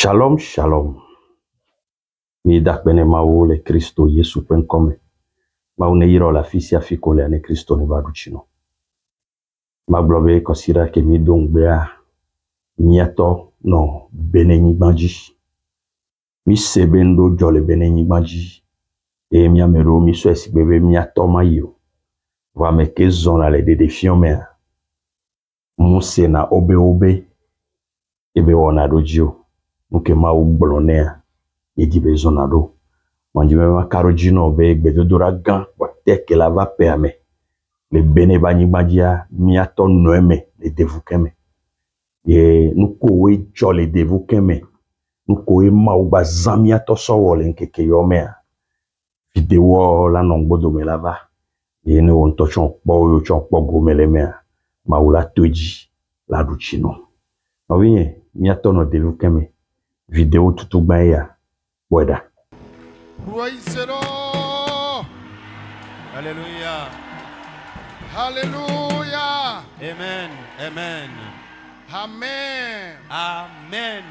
Shalom, shalom. Mi dakbene mawo le Kristo Yesu penkome. Ma une yiro la fisi afiko le ane Kristo ne baduchino. Ma blobe konsira ke mi dongbea miato no beneni banji. Mi sebendo jole beneni banji. E mi amero mi so esibebe miato mayo. Va me ke zona le de defion mea. Muse na obe. Ebe wana dojio. Nuke ma ublonea. Edi bezona do. Manjime ma karojino be gbedodora gan. Wateke la va perme. Le bene bani badia miato noeme le devukeme. Ye nuko we jole devukeme. Nuko we ma uba zamiato sowole nkeke yomea. Video la nongbodo me lava. Ye ne on tochon po gomele mea. Ma ula toji la duchino. Ovinye miato no devukeme. Video tutu baya. Weda. Praise the Lord. Alléluia. Hallelujah. Amen. Amen. Amen. Amen.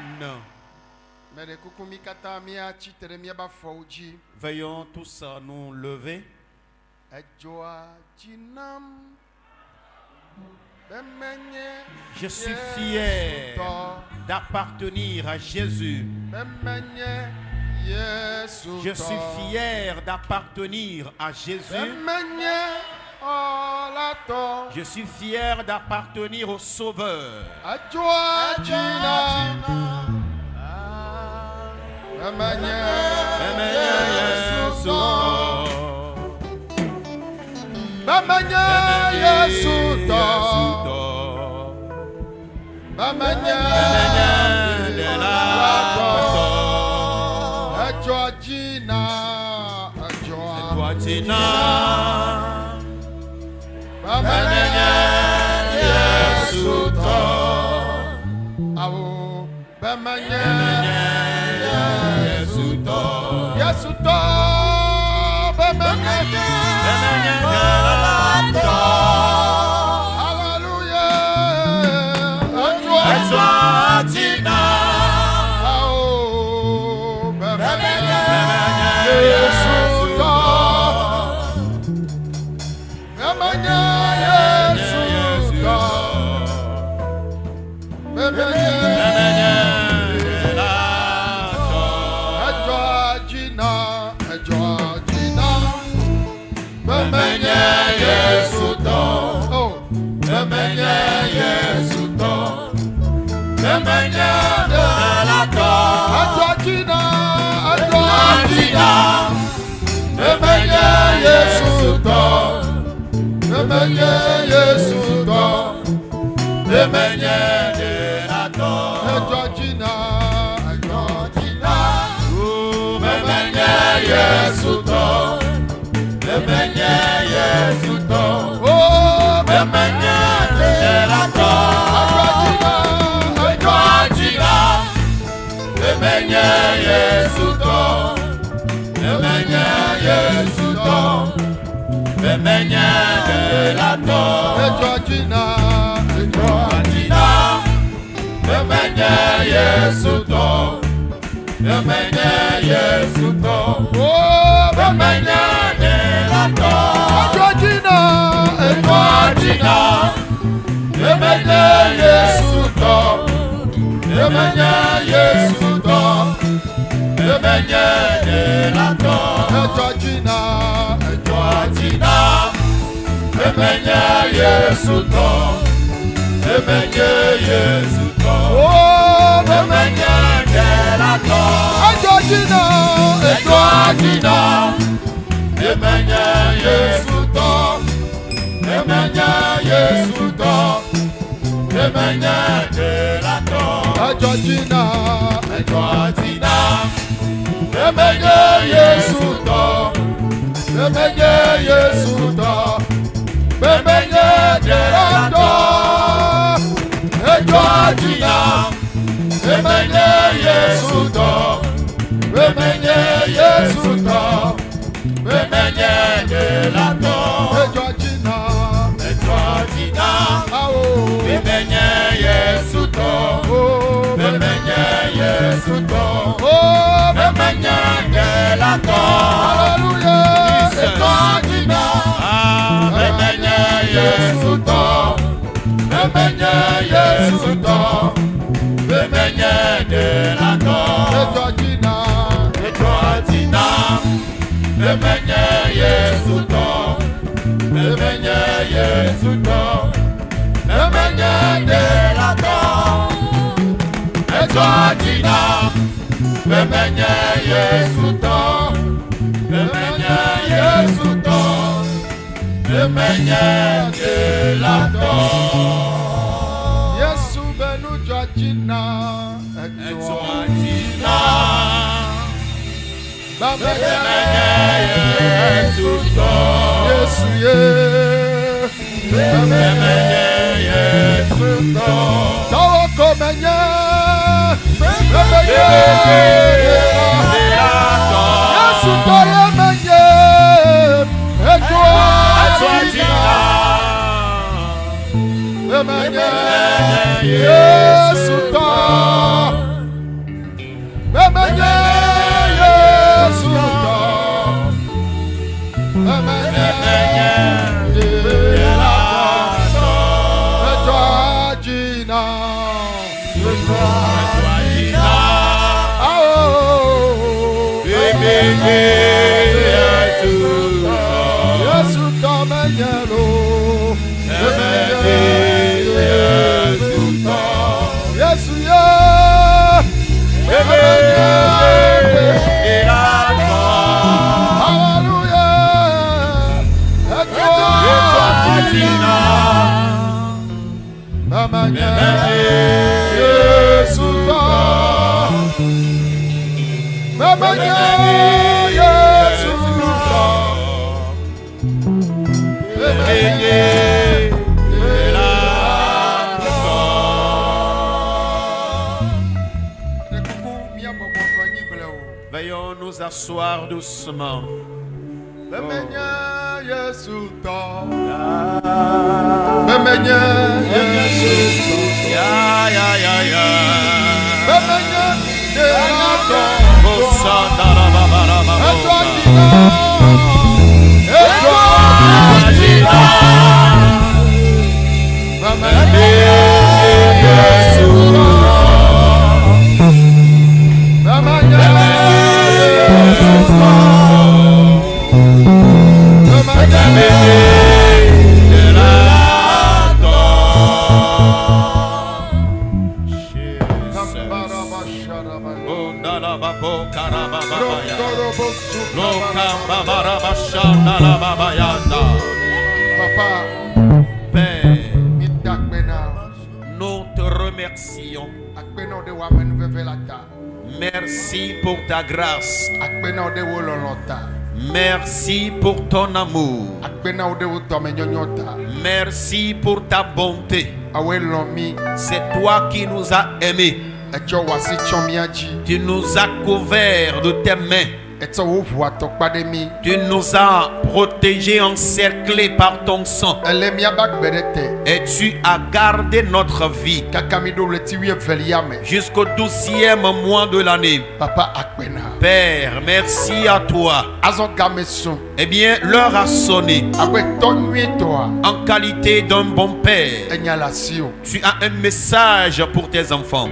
Mede kukumikata mia chitere mia ba fauji. Veuillons tous nous lever. Ejoa jinam. Je suis fier d'appartenir à Jésus. Je suis fier d'appartenir à Jésus. Je suis fier d'appartenir au Sauveur. Oh Bemenye Yesu to. Bemenye Yesu to. Bemenye de la to. Hallelujah. C'est toi qui m'as. Bemenye Yesu to. Bemenye Yesu to. Bemenye de la to. Et toi, Gina. Et toi Tina. Bemenye Yesu to. Bemenye Yesu to. Bemenye de la to. Et toi Tina. Bemenye Yesu to. Bemenye Yesu to. Bemenye de la to. Yesu benu toi, Gina. Et toi Tina. Bemenye Yesu to. Yesu ye. Bemenye Yesu to. Tawo komenye. Bemenye de la to. Yesu to ye menye. Et toi, Tina. Bemenye Yesu to. Bemenye Yesu to. Bemenye de la to. Et toi, Gina. Ah, oh. Yesu to menye lo. Bemenye Yesu to. Yesu ye. Hallelujah. Et toi, Gina. Bemenye Yesu to. Bemenye Yesu to. Bemenye Veuillons nous asseoir doucement. Bemenye Yesu to. Bemenye Yesu to. Ya. Bemenye de la to. Et toi, Gina. Et toi, Gina. Bemenye Yesu to. Bemenye Yesu to. Papa, Père, nous te remercions. Merci pour ta grâce. Merci pour ton amour. Merci pour ta bonté. C'est toi qui nous as aimés. Tu nous as couverts de tes mains. Tu nous as protégés, encerclés par ton sang. Et tu as gardé notre vie jusqu'au 12e mois de l'année. Père, merci à toi. Eh bien, l'heure a sonné. En qualité d'un bon père, tu as un message pour tes enfants.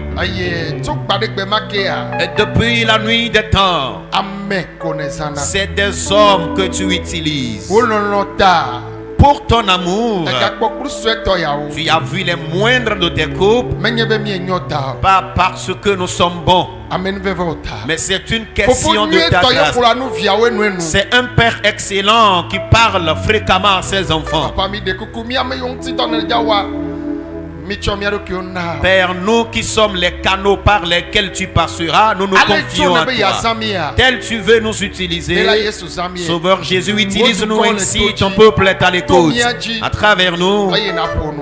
Et depuis la nuit des temps, c'est des hommes que tu utilises. Pour ton amour, tu as vu les moindres de tes couples, pas parce que nous sommes bons, mais c'est une question de ta grâce. C'est un Père excellent qui parle fréquemment à ses enfants. Père, nous qui sommes les canaux par lesquels tu passeras, nous nous confions à toi. Tel tu veux nous utiliser, Sauveur Jésus, utilise-nous ainsi, ton peuple est à l'écoute. À travers nous,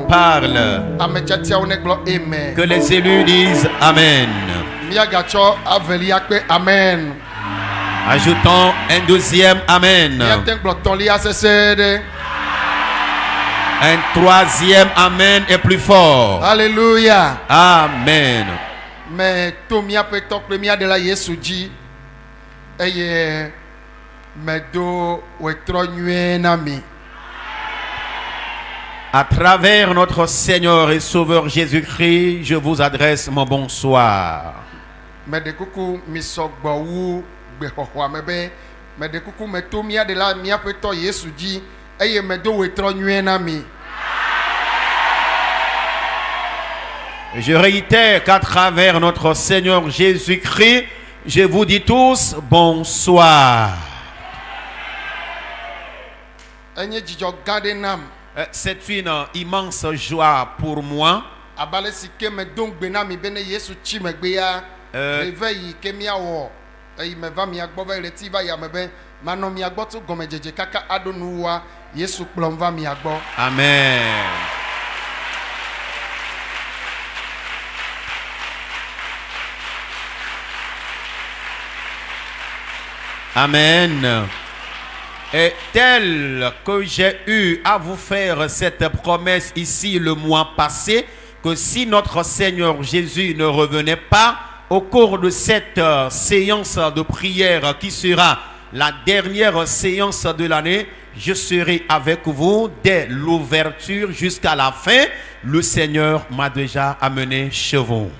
parle. Que les élus disent Amen. Ajoutons un deuxième Amen. Un troisième amen est plus fort. Alléluia. Amen. Mais tout mia peut premier de la Yesu dit eye me do wetronyue nami. À travers notre Seigneur et Sauveur Jésus-Christ, je vous adresse mon bonsoir. Me de kuku mi sogbo wu gbe hoho mebe me de kuku me to mia de la mia peut Yesu dit eye me do wetronyue nami. Je réitère qu'à travers notre Seigneur Jésus-Christ, je vous dis tous bonsoir. C'est une immense joie pour moi. Amen. Amen. Et tel que j'ai eu à vous faire cette promesse ici le mois passé, que si notre Seigneur Jésus ne revenait pas au cours de cette séance de prière qui sera la dernière séance de l'année, je serai avec vous dès l'ouverture jusqu'à la fin. Le Seigneur m'a déjà amené chez vous.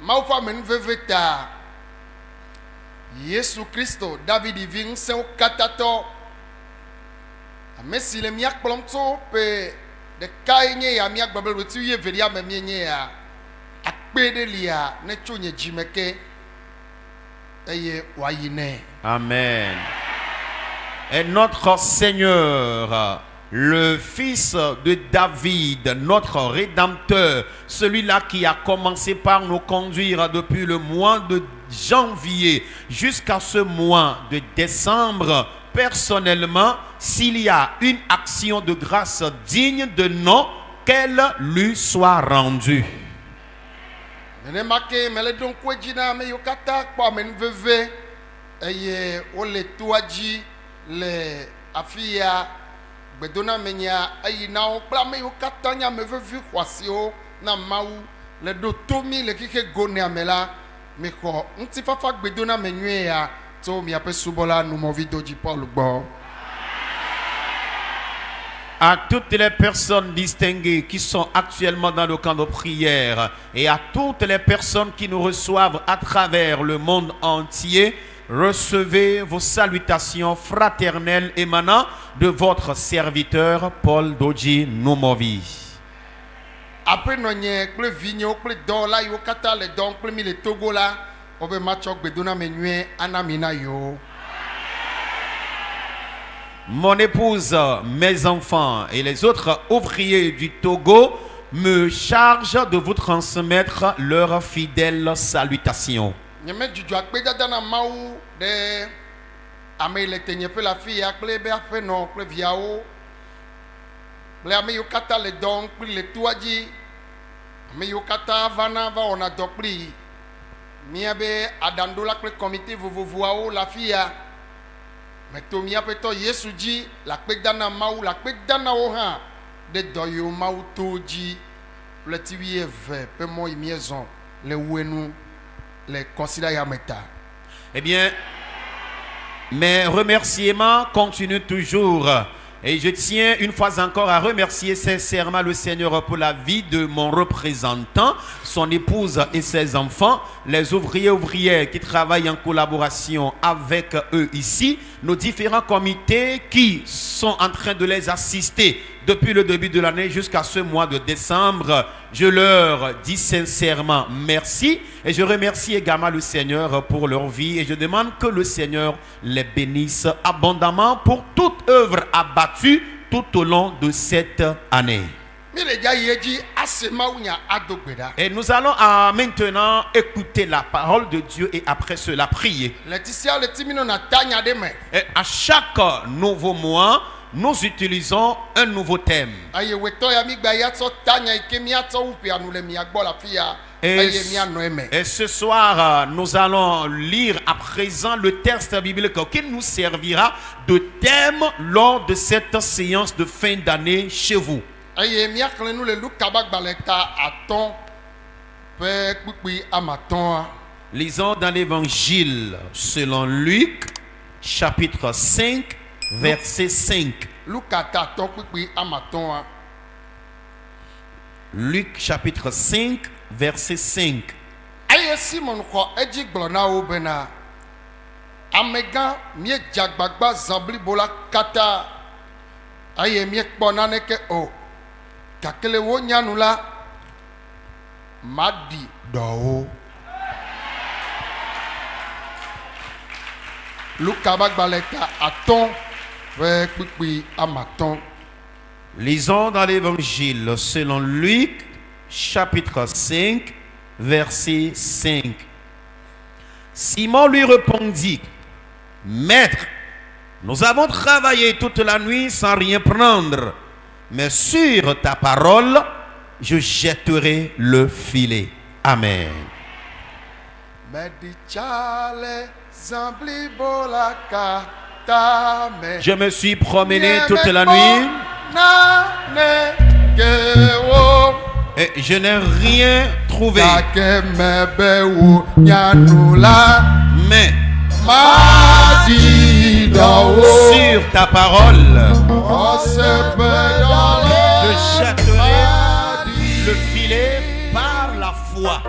Maufa menveveta Yesu Christo David ving se o katato amesi le miak plomto pe de kainye ya miak babel wetu ye veria memyenye ya akpede lia ne chonye jimeke eye wayine. Amen. Et notre Seigneur, le fils de David, notre Rédempteur, celui-là qui a commencé par nous conduire depuis le mois de janvier jusqu'à ce mois de décembre, personnellement, s'il y a une action de grâce digne de nom, qu'elle lui soit rendue. Bedona menya ayi na o pla me o katanya me vevu kwasio na mawu le do tomi le kike gone amela me ko nti fafa bedona menwe ya to mi ape subola nu mo video di Paul gbo. À toutes les personnes distinguées qui sont actuellement dans le camp de prière et à toutes les personnes qui nous reçoivent à travers le monde entier, recevez vos salutations fraternelles émanant de votre serviteur Paul Dodji Numovi. Après nonye kle vigno kle don la yo kata le don kle mi le Togo la obe machok bedona menue anamina yo. Mon épouse, mes enfants et les autres ouvriers du Togo me chargent de vous transmettre leurs fidèles salutations. Nyeme juju akpeda dana mawu de ame le tenye pe la fille akple be afe no kple viawo ble ame yo kata le don kple le tuaji ame yo kata vana va ona do kple mia be adandola kple comité vovovoawo la fille me to mia pe to Yesu ji la kpeda na mawu la kpeda na wo ha de doyo mawu toji le tiwi eve pe mo imiezon le wenu. Eh bien, mes remerciements continuent toujours. Et je tiens une fois encore à remercier sincèrement le Seigneur pour la vie de mon représentant, son épouse et ses enfants, les ouvriers qui travaillent en collaboration avec eux ici, nos différents comités qui sont en train de les assister depuis le début de l'année jusqu'à ce mois de décembre. Je leur dis sincèrement merci et je remercie également le Seigneur pour leur vie et je demande que le Seigneur les bénisse abondamment pour toute œuvre abattue tout au long de cette année. Et nous allons maintenant écouter la parole de Dieu et après cela prier. Et à chaque nouveau mois, nous utilisons un nouveau thème. Et ce soir, nous allons lire à présent le texte biblique qui nous servira de thème lors de cette séance de fin d'année chez vous. Lisons dans l'évangile selon Luc, chapitre 5, verset 5. Luc, chapitre 5, verset 5. Amega mie jagbagba zambli bola kata aye mie kpona neke o kakele wo nyanula madi do Luka bagbaleta aton ve kpikpi amaton. Lisons dans l'évangile selon Luc chapitre 5 verset 5. Simon lui répondit: Maître, nous avons travaillé toute la nuit sans rien prendre, mais sur ta parole, je jetterai le filet. Amen. Je me suis promené toute la nuit et je n'ai rien trouvé. Mais sur ta parole, je jetterai le filet par la foi.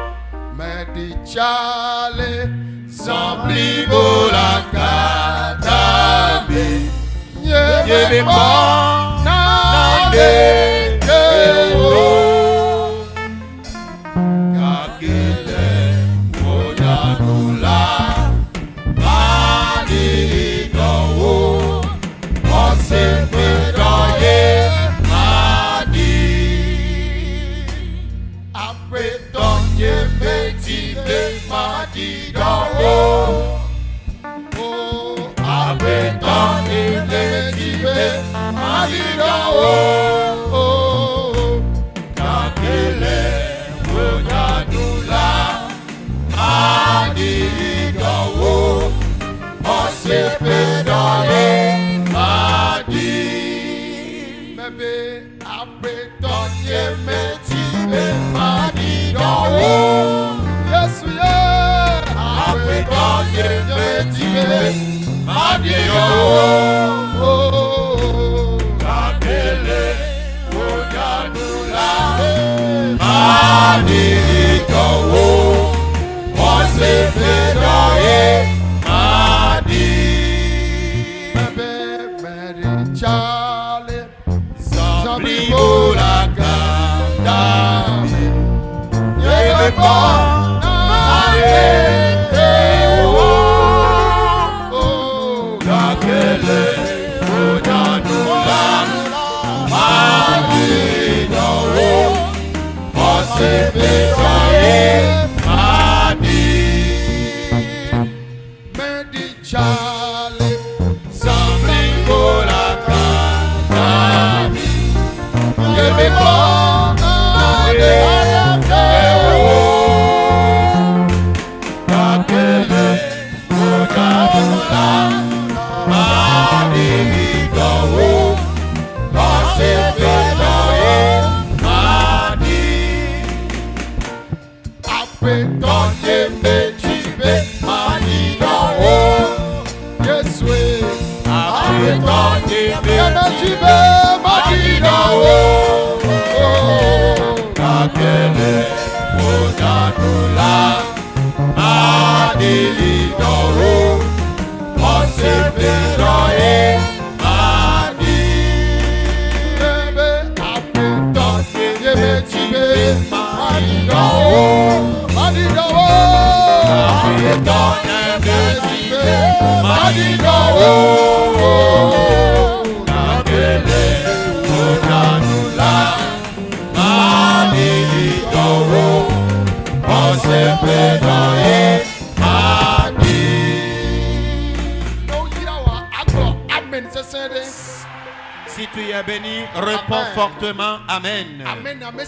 si tu es béni, réponds fortement Amen. Amen. Amen.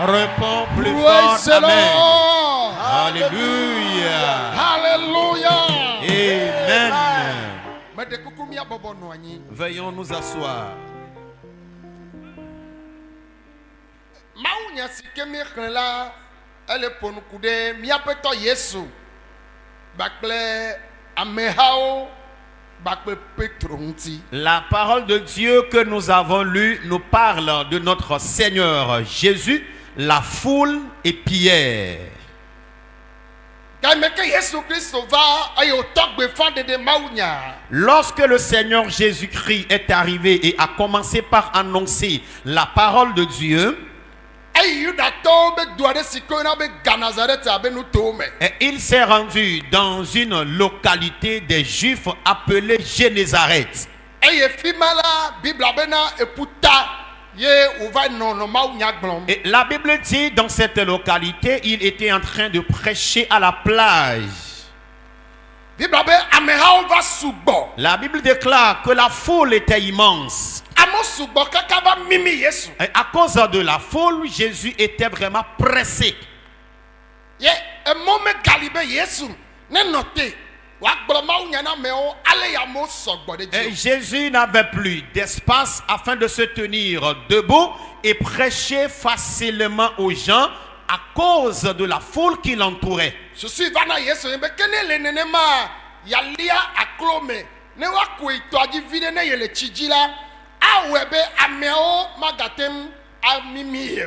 Réponds plus Praise fort the Amen. Lord. Alléluia. Hallelujah. Amen. Veuillons nous asseoir. Maunya sikemi khla ele ponukude miapeto Yesu bakle amehao bakle Petro nti. La parole de Dieu que nous avons lue nous parle de notre Seigneur Jésus, la foule et Pierre. Lorsque le Seigneur Jésus-Christ est arrivé et a commencé par annoncer la parole de Dieu, et il s'est rendu dans une localité des Juifs appelée Génézareth. Et la Bible dit, dans cette localité, il était en train de prêcher à la plage. La Bible déclare que la foule était immense. Et à cause de la foule, Jésus était vraiment pressé. Et Jésus n'avait plus d'espace afin de se tenir debout et prêcher facilement aux gens à cause de la foule qui l'entourait.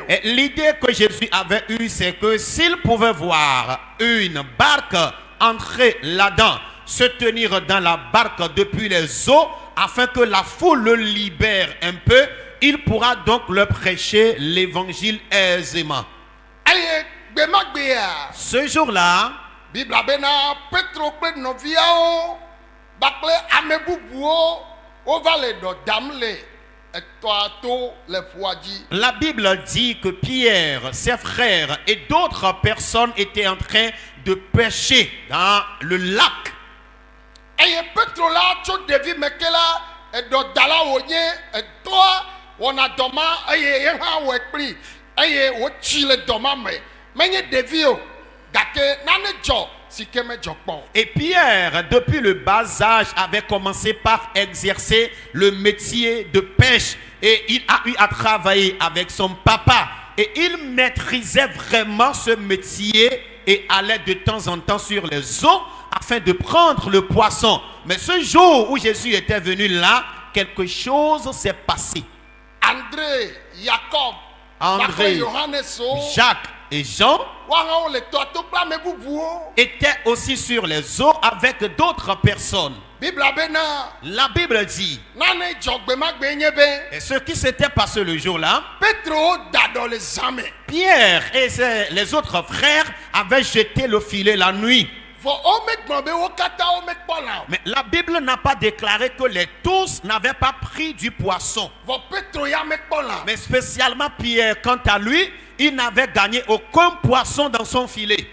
Et l'idée que Jésus avait eue, c'est que s'il pouvait voir une barque entrer là-dedans, se tenir dans la barque depuis les eaux, afin que la foule le libère un peu, il pourra donc leur prêcher l'évangile aisément. Ce jour-là, la Bible dit que Pierre, ses frères et d'autres personnes étaient en train de pêcher dans le lac. Et Pierre, depuis le bas âge, avait commencé par exercer le métier de pêche. Et il a eu à travailler avec son papa. Et il maîtrisait vraiment ce métier et allait de temps en temps sur les eaux afin de prendre le poisson. Mais ce jour où Jésus était venu là, quelque chose s'est passé. André, Jacques et Jean étaient aussi sur les eaux avec d'autres personnes. La Bible dit, et ce qui s'était passé le jour-là, Pierre et les autres frères avaient jeté le filet la nuit. Mais la Bible n'a pas déclaré que les tous n'avaient pas pris du poisson. Mais spécialement Pierre, quant à lui, il n'avait gagné aucun poisson dans son filet.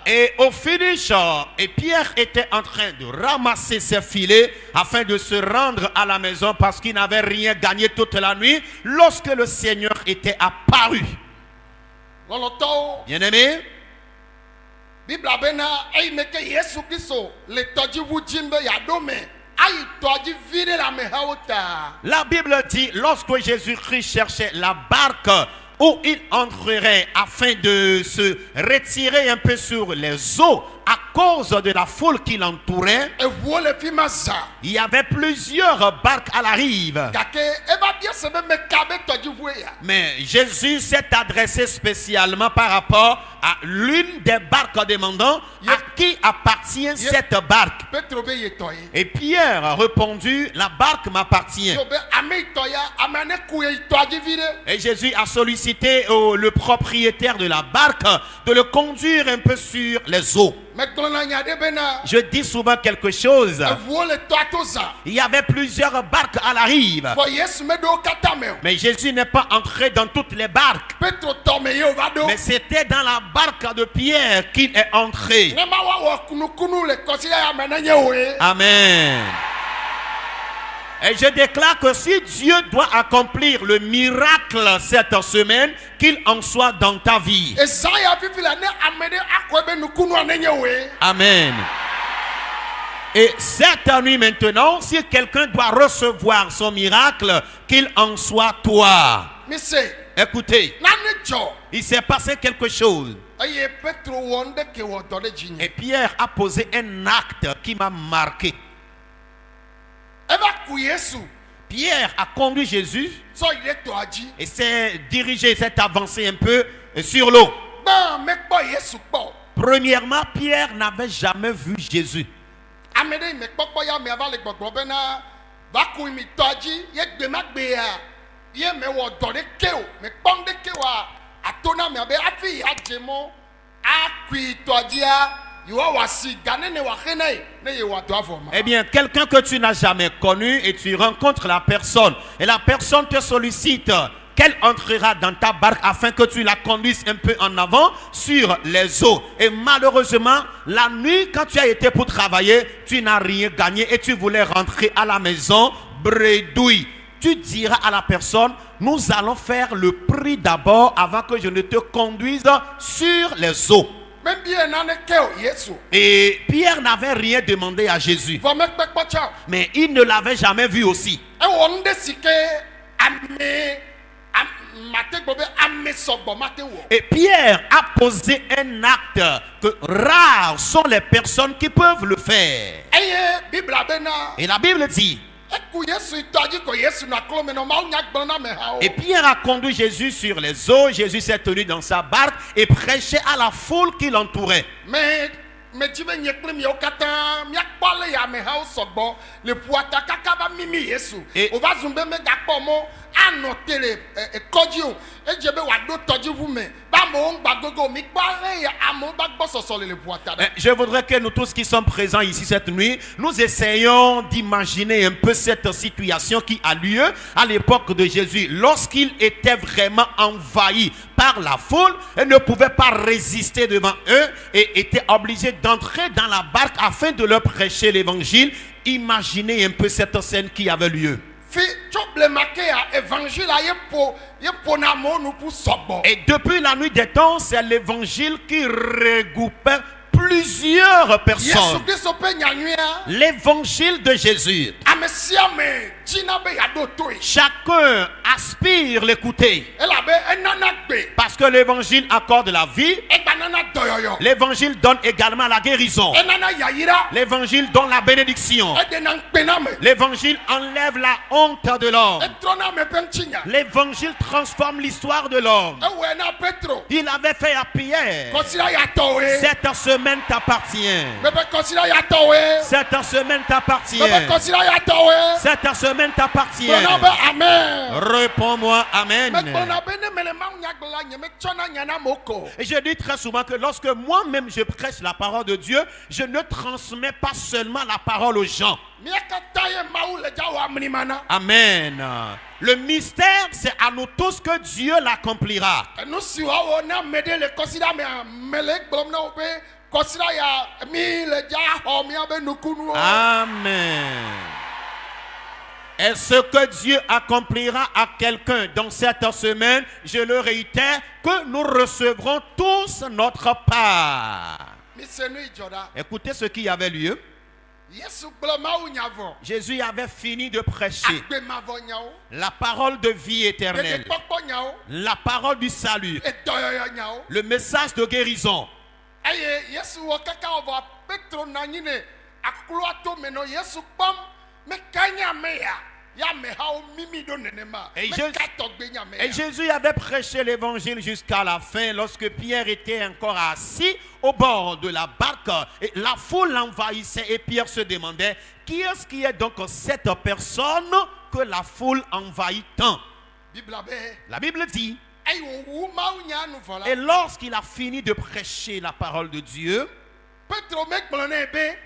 Et au finish, et Pierre était en train de ramasser ses filets afin de se rendre à la maison parce qu'il n'avait rien gagné toute la nuit lorsque le Seigneur était apparu. Bien-aimé, la Bible dit, lorsque Jésus-Christ cherchait la barque où il entrerait afin de se retirer un peu sur les eaux à cause de la foule qui l'entourait, il y avait plusieurs barques à la rive. Mais Jésus s'est adressé spécialement par rapport à l'une des barques demandant à qui appartient cette barque. Et Pierre a répondu, la barque m'appartient. Et Jésus a sollicité sollicité le propriétaire de la barque de le conduire un peu sur les eaux. Je dis souvent quelque chose. Il y avait plusieurs barques à la rive. Mais Jésus n'est pas entré dans toutes les barques. Mais c'était dans la barque de Pierre qu'il est entré. Amen. Et je déclare que si Dieu doit accomplir le miracle cette semaine, qu'il en soit dans ta vie. Amen. Et cette nuit maintenant, si quelqu'un doit recevoir son miracle, qu'il en soit toi. Écoutez, il s'est passé quelque chose. Et Pierre a posé un acte qui m'a marqué. Pierre a conduit Jésus et s'est dirigé, s'est avancé un peu sur l'eau. Premièrement, Pierre n'avait jamais vu Jésus. Eh bien, quelqu'un que tu n'as jamais connu et tu rencontres la personne et la personne te sollicite qu'elle entrera dans ta barque afin que tu la conduises un peu en avant sur les eaux. Et malheureusement, la nuit, quand tu as été pour travailler, tu n'as rien gagné et tu voulais rentrer à la maison bredouille. Tu diras à la personne, nous allons faire le prix d'abord avant que je ne te conduise sur les eaux. Et Pierre n'avait rien demandé à Jésus. Mais il ne l'avait jamais vu aussi. Et Pierre a posé un acte que rares sont les personnes qui peuvent le faire. Et la Bible dit, et Pierre a conduit Jésus sur les eaux. Jésus s'est tenu dans sa barque et prêchait à la foule qui l'entourait. Je voudrais que nous tous qui sommes présents ici cette nuit, nous essayons d'imaginer un peu cette situation qui a lieu à l'époque de Jésus, lorsqu'il était vraiment envahi par la foule et ne pouvait pas résister devant eux et était obligé d'entrer dans la barque afin de leur prêcher l'évangile. Imaginez un peu cette scène qui avait lieu. Et depuis la nuit des temps, c'est l'évangile qui regroupait plusieurs personnes. L'évangile de Jésus. Chacun aspire l'écouter. Parce que l'évangile accorde la vie. L'évangile donne également la guérison. L'évangile donne la bénédiction. L'évangile enlève la honte de l'homme. L'évangile transforme l'histoire de l'homme. Il avait fait à Pierre. Cette semaine t'appartient. Cette semaine t'appartient. Cette semaine t'appartient. Réponds-moi amen. Et je dis très souvent que lorsque moi-même je prêche la parole de Dieu, je ne transmets pas seulement la parole aux gens. Amen. Le mystère, c'est à nous tous que Dieu l'accomplira. Amen. Et ce que Dieu accomplira à quelqu'un dans cette semaine, je le réitère, que nous recevrons tous notre part. Écoutez ce qui avait lieu. Jésus avait fini de prêcher la parole de vie éternelle, la parole du salut, le message de guérison. Et Jésus avait prêché l'évangile jusqu'à la fin lorsque Pierre était encore assis au bord de la barque et la foule l'envahissait et Pierre se demandait qui est-ce qui est donc cette personne que la foule envahit tant. La Bible dit Et lorsqu'il a fini de prêcher la parole de Dieu,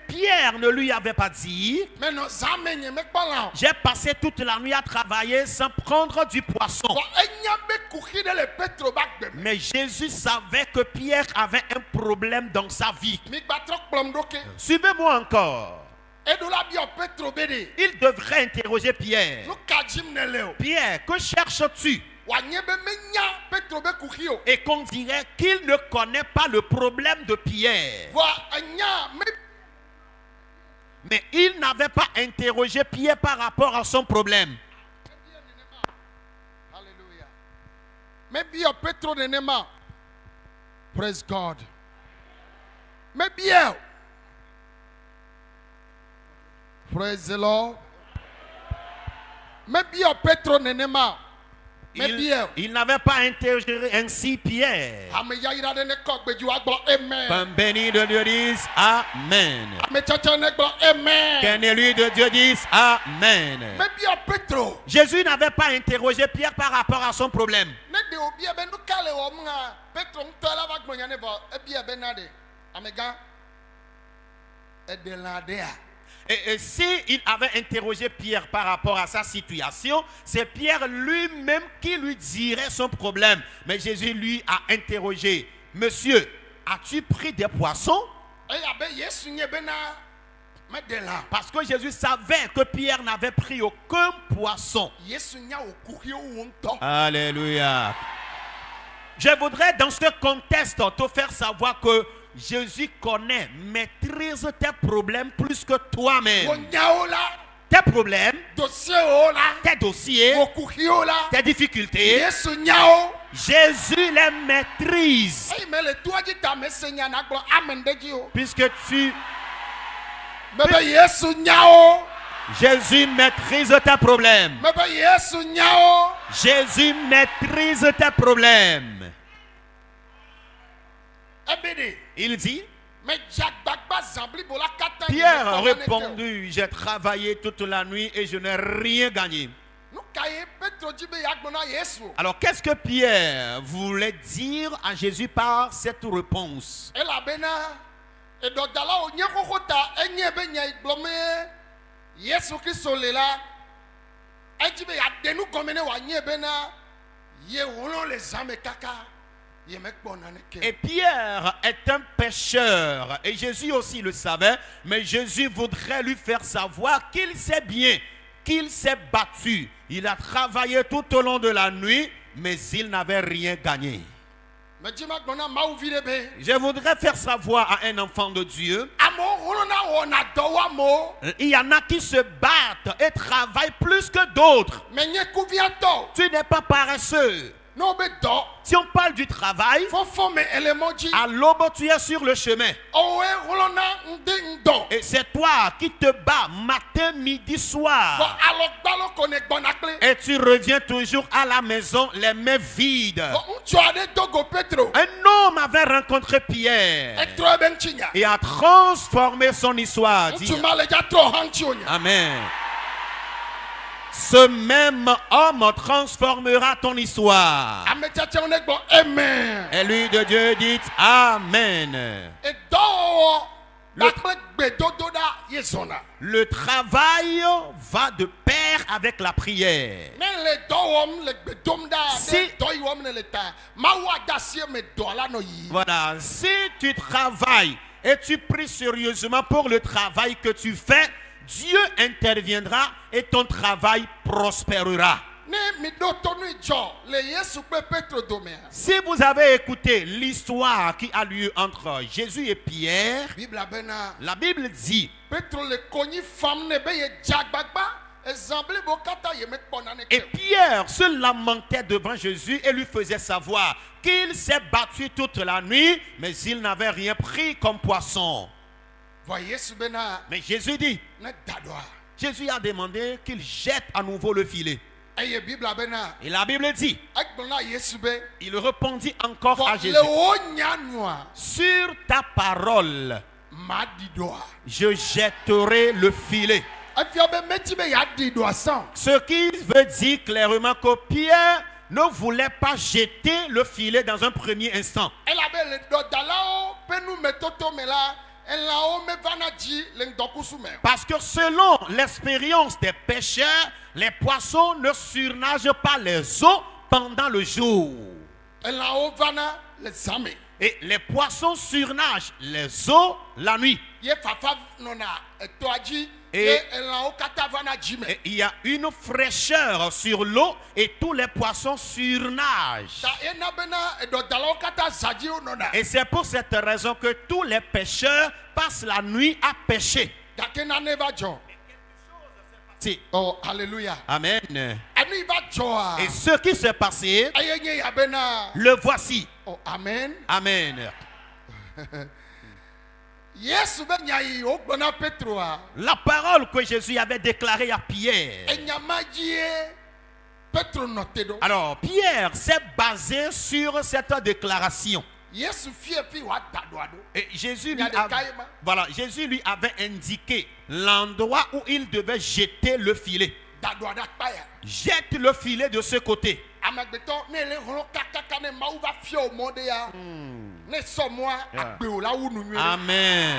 Pierre ne lui avait pas dit: j'ai passé toute la nuit à travailler sans prendre du poisson. Mais Jésus savait que Pierre avait un problème dans sa vie. Suivez-moi encore. Il devrait interroger Pierre. Pierre, que cherches-tu? Et qu'on dirait qu'il ne connaît pas le problème de Pierre. Mais il n'avait pas interrogé Pierre par rapport à son problème. Alléluia. Maybe Petro nenema. Praise God. Maybe. Praise the Lord. Maybe Petro nenema. Il n'avait pas interrogé ainsi Pierre. Qu'un béni de Dieu dise Amen. Qu'un élu de Dieu dise Amen. Jésus n'avait pas interrogé Pierre par rapport à son problème. Et s'il avait interrogé Pierre par rapport à sa situation, c'est Pierre lui-même qui lui dirait son problème. Mais Jésus lui a interrogé: Monsieur, as-tu pris des poissons? Parce que Jésus savait que Pierre n'avait pris aucun poisson. Alléluia. Je voudrais dans ce contexte te faire savoir que Jésus connaît, maîtrise tes problèmes plus que toi-même. Tes problèmes, tes dossiers, tes difficultés, Jésus les maîtrise. Puisque Jésus maîtrise tes problèmes. Jésus maîtrise tes problèmes. Il dit: Pierre a répondu: j'ai travaillé toute la nuit et je n'ai rien gagné. Alors qu'est-ce que Pierre voulait dire à Jésus par cette réponse? Et Pierre est un pécheur et Jésus aussi le savait, mais Jésus voudrait lui faire savoir qu'il sait bien, qu'il s'est battu. Il a travaillé tout au long de la nuit, mais il n'avait rien gagné. Je voudrais faire savoir à un enfant de Dieu, il y en a qui se battent et travaillent plus que d'autres. Tu n'es pas paresseux. Si on parle du travail, à l'aube tu es sur le chemin. Et c'est toi qui te bats matin, midi, soir. Et tu reviens toujours à la maison les mains vides. Un homme avait rencontré Pierre et a transformé son histoire. Amen. Ce même homme transformera ton histoire. Et lui de Dieu dit Amen. Le travail va de pair avec la prière. Voilà, si tu travailles et tu pries sérieusement pour le travail que tu fais, Dieu interviendra et ton travail prospérera. Si vous avez écouté l'histoire qui a lieu entre Jésus et Pierre, la Bible dit, et Pierre se lamentait devant Jésus et lui faisait savoir qu'il s'est battu toute la nuit, mais il n'avait rien pris comme poisson. Mais Jésus dit, Jésus a demandé qu'il jette à nouveau le filet. Et la Bible dit, il répondit encore à Jésus, sur ta parole, je jetterai le filet. Ce qui veut dire clairement que Pierre ne voulait pas jeter le filet dans un premier instant. Parce que selon l'expérience des pêcheurs, les poissons ne surnagent pas les eaux pendant le jour. Et les poissons surnagent les eaux la nuit. Et il y a une fraîcheur sur l'eau et tous les poissons surnagent. Et c'est pour cette raison que tous les pêcheurs passent la nuit à pêcher. Oh, alléluia. Amen. Et ce qui s'est passé, le voici. Oh, amen. Amen. La parole que Jésus avait déclarée à Pierre. Alors Pierre s'est basé sur cette déclaration. Et Jésus lui avait indiqué l'endroit où il devait jeter le filet. Jette le filet de ce côté. Amen.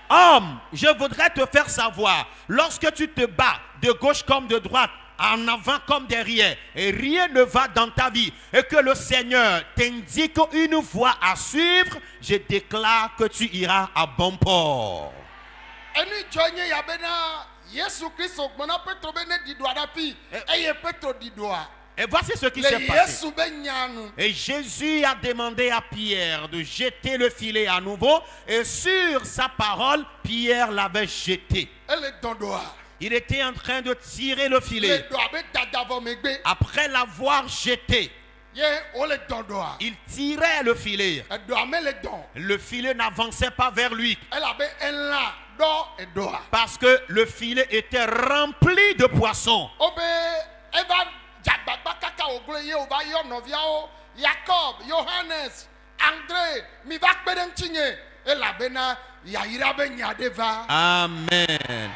Homme, je voudrais te faire savoir, lorsque tu te bats de gauche comme de droite, en avant comme derrière, et rien ne va dans ta vie, et que le Seigneur t'indique une voie à suivre, je déclare que tu iras à bon port. Et voici ce qui s'est passé. Et Jésus a demandé à Pierre de jeter le filet à nouveau, et sur sa parole, Pierre l'avait jeté. Il était en train de tirer le filet. Après l'avoir jeté, il tirait le filet. Le filet n'avançait pas vers lui. Parce que le filet était rempli de poissons. Jacob, Johannes, André, Amen.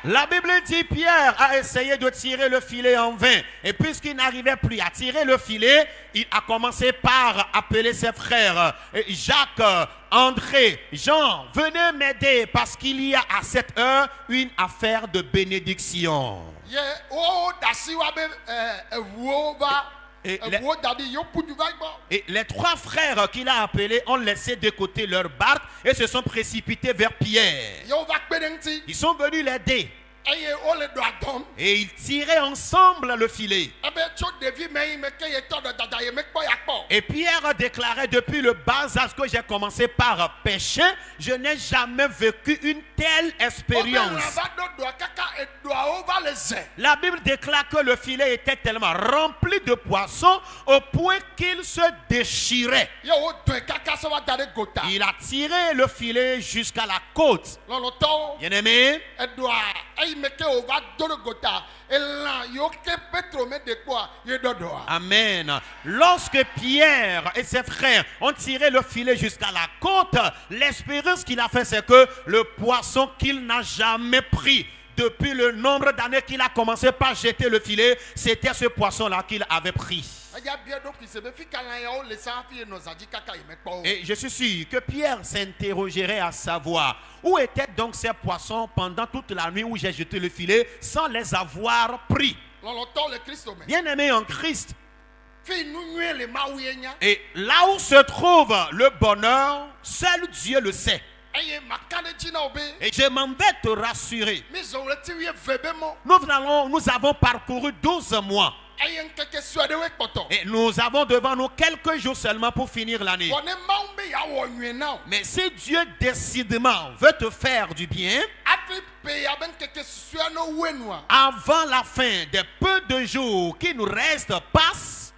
La Bible dit Pierre a essayé de tirer le filet en vain. Et puisqu'il n'arrivait plus à tirer le filet, il a commencé par appeler ses frères. Jacques, André, Jean, venez m'aider parce qu'il y a à cette heure une affaire de bénédiction. Et les trois frères qu'il a appelés ont laissé de côté leur barque et se sont précipités vers Pierre. Ils sont venus l'aider. Et ils tiraient ensemble le filet. Et Pierre déclarait depuis le bas âge que j'ai commencé par pêcher, je n'ai jamais vécu une telle expérience. La Bible déclare que le filet était tellement rempli de poissons au point qu'il se déchirait. Il a tiré le filet jusqu'à la côte. Bien-aimé, amen. Lorsque Pierre et ses frères ont tiré le filet jusqu'à la côte, l'expérience qu'il a fait, c'est que le poisson qu'il n'a jamais pris depuis le nombre d'années qu'il a commencé par jeter le filet, c'était ce poisson-là qu'il avait pris. Et je suis sûr que Pierre s'interrogerait à savoir où étaient donc ces poissons pendant toute la nuit où j'ai jeté le filet sans les avoir pris. Bien-aimé en Christ. Et là où se trouve le bonheur, seul Dieu le sait. Et je m'en vais te rassurer. Nous avons parcouru 12 mois. Et nous avons devant nous quelques jours seulement pour finir l'année. Mais si Dieu décidément veut te faire du bien, avant la fin des peu de jours qui nous restent passe,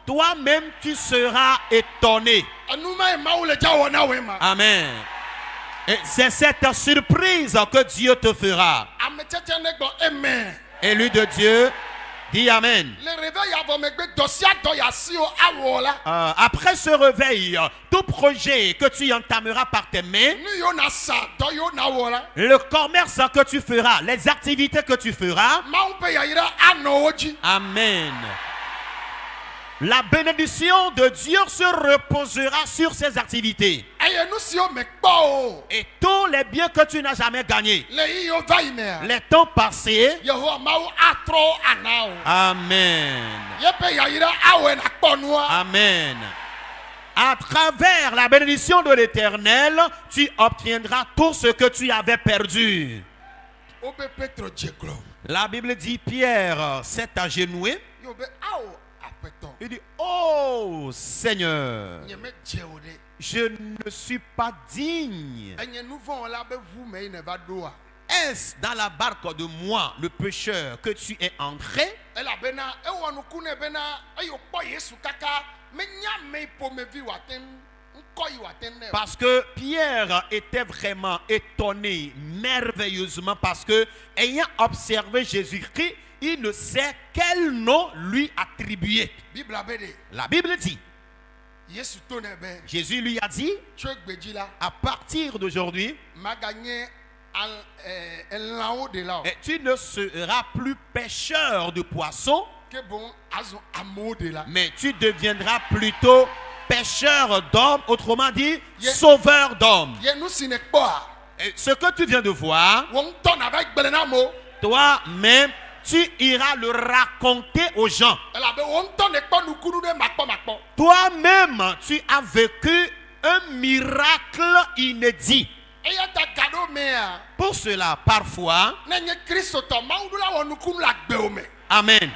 toi-même tu seras étonné. Amen. Et c'est cette surprise que Dieu te fera. Élu de Dieu, Dis amen. Après ce réveil, tout projet que tu entameras par tes mains, le commerce que tu feras, les activités que tu feras, amen. La bénédiction de Dieu se reposera sur ces activités. Et tous les biens que tu n'as jamais gagnés, les temps passés, amen. Amen. À travers la bénédiction de l'Éternel, tu obtiendras tout ce que tu avais perdu. La Bible dit, Pierre s'est agenouillé. Il dit, oh Seigneur, je ne suis pas digne. Est-ce dans la barque de moi, le pécheur, que tu es entré? Parce que Pierre était vraiment étonné, merveilleusement, parce que, ayant observé Jésus-Christ, il ne sait quel nom lui attribuer. La Bible dit, Jésus lui a dit, à partir d'aujourd'hui, tu ne seras plus pêcheur de poissons, mais tu deviendras plutôt pêcheur d'hommes, autrement dit, sauveur d'hommes. Ce que tu viens de voir, toi-même, tu iras le raconter aux gens. Toi-même, tu as vécu un miracle inédit. Pour cela, parfois, amen.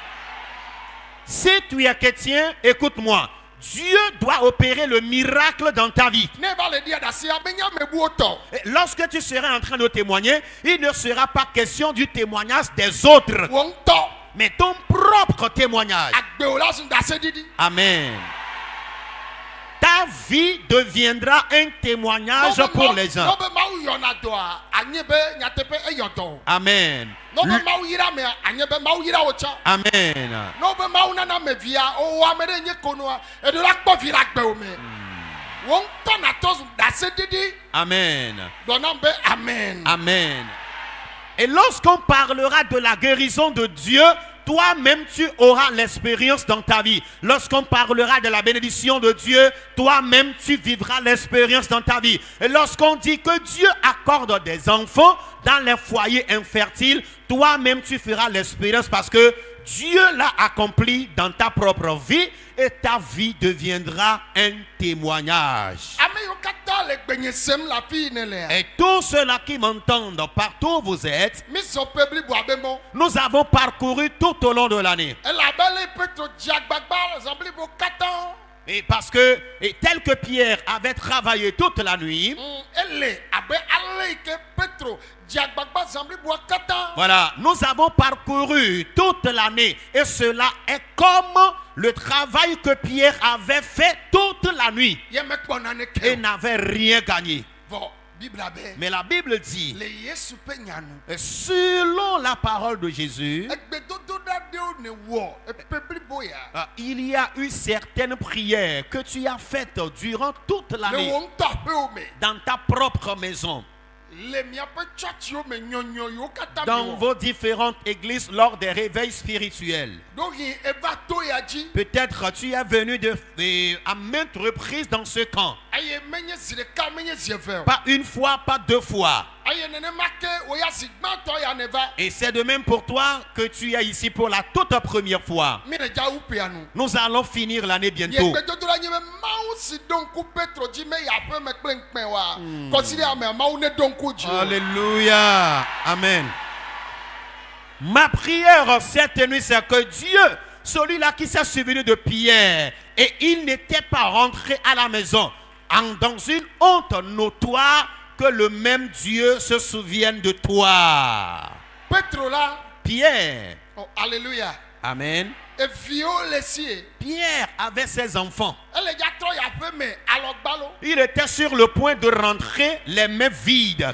Si tu es chrétien, écoute-moi. Dieu doit opérer le miracle dans ta vie. Et lorsque tu seras en train de témoigner, il ne sera pas question du témoignage des autres, mais ton propre témoignage. Amen. Ta vie deviendra un témoignage pour les gens. Amen. Amen. Amen. Amen. Et lorsqu'on parlera de la guérison de Dieu, toi-même tu auras l'expérience dans ta vie. Lorsqu'on parlera de la bénédiction de Dieu, toi-même tu vivras l'expérience dans ta vie. Et lorsqu'on dit que Dieu accorde des enfants dans les foyers infertiles, toi-même tu feras l'expérience parce que Dieu l'a accompli dans ta propre vie et ta vie deviendra un témoignage. Et tous ceux-là qui m'entendent partout où vous êtes, nous avons parcouru tout au long de l'année. Et parce que, tel que Pierre avait travaillé toute la nuit, voilà, nous avons parcouru toute l'année. Et cela est comme le travail que Pierre avait fait toute la nuit et n'avait rien gagné. Mais la Bible dit, selon la parole de Jésus, il y a eu certaines prières que tu as faites durant toute l'année dans ta propre maison, dans vos différentes églises lors des réveils spirituels. Peut-être tu es venu à maintes reprises dans ce camp. Pas une fois, pas deux fois. Et c'est de même pour toi que tu es ici pour la toute première fois. Nous allons finir l'année bientôt. Alléluia. Amen. Ma prière cette nuit, c'est que Dieu, celui-là qui s'est souvenu de Pierre, et il n'était pas rentré à la maison dans une honte notoire, que le même Dieu se souvienne de toi. Pierre. Oh, alléluia. Amen. Pierre avait ses enfants. Il était sur le point de rentrer les mains vides.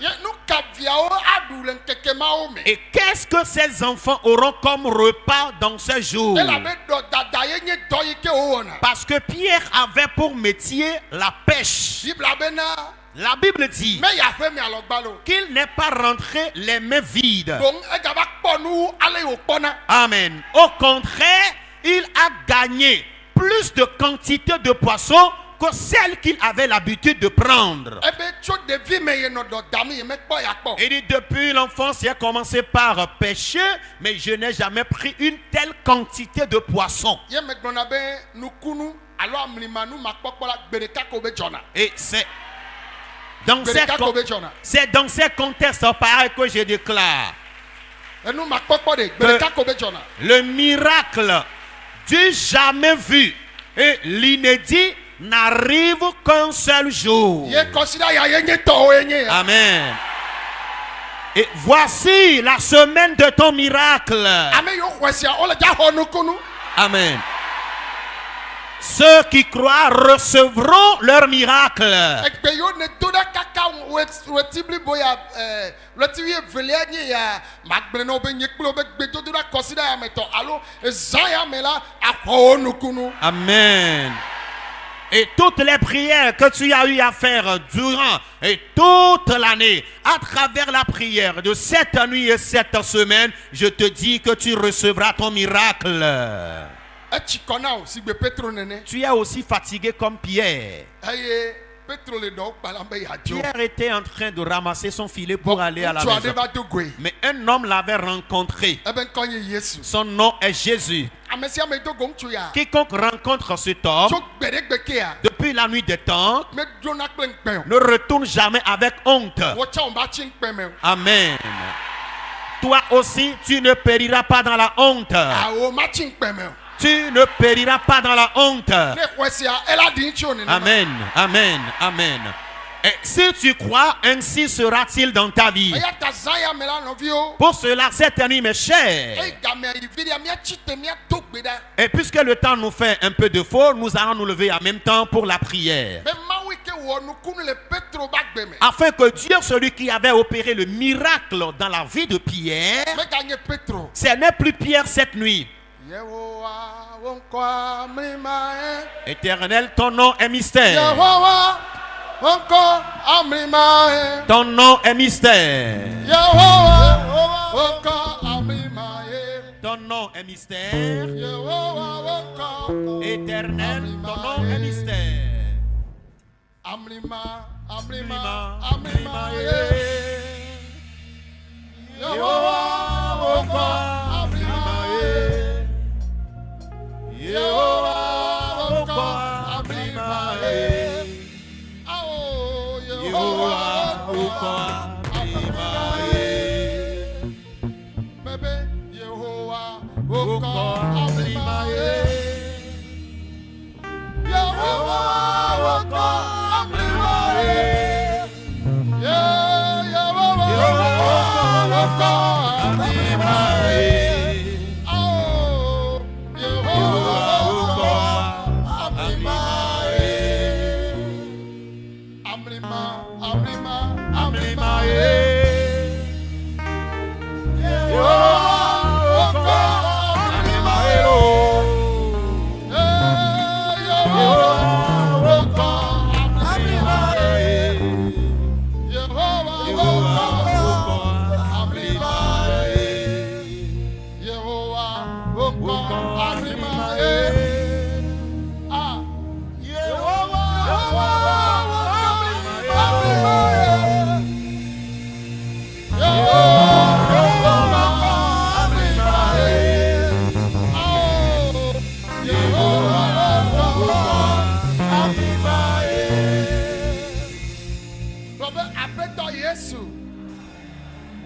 Et qu'est-ce que ces enfants auront comme repas dans ce jour? Parce que Pierre avait pour métier la pêche. La Bible dit qu'il n'est pas rentré les mains vides. Amen. Au contraire, il a gagné plus de quantité de poissons que celle qu'il avait l'habitude de prendre. Il dit, depuis l'enfance, j'ai commencé par pêcher, mais je n'ai jamais pris une telle quantité de poissons. Et c'est dans ces contextes pareils que je déclare que le miracle du jamais vu et l'inédit n'arrive qu'un seul jour. Amen. Et voici la semaine de ton miracle. Amen. Ceux qui croient recevront leur miracle. Amen. Et toutes les prières que tu as eu à faire durant et toute l'année, à travers la prière de cette nuit et cette semaine, je te dis que tu recevras ton miracle. Tu es aussi fatigué comme Pierre. Pierre était en train de ramasser son filet pour aller à la maison. Mais un homme l'avait rencontré. Son nom est Jésus. Quiconque rencontre cet homme depuis la nuit des temps ne retourne jamais avec honte. Amen. Toi aussi, tu ne périras pas dans la honte. Tu ne périras pas dans la honte. Amen, amen, amen. Et si tu crois, ainsi sera-t-il dans ta vie. Pour cela, cette nuit, mes chers, et puisque le temps nous fait un peu de faux, nous allons nous lever en même temps pour la prière. Afin que Dieu, celui qui avait opéré le miracle dans la vie de Pierre, ce n'est plus Pierre cette nuit. Éternel, ton nom est mystère. Ton nom est mystère. Ton nom est mystère. Éternel, ton nom est mystère.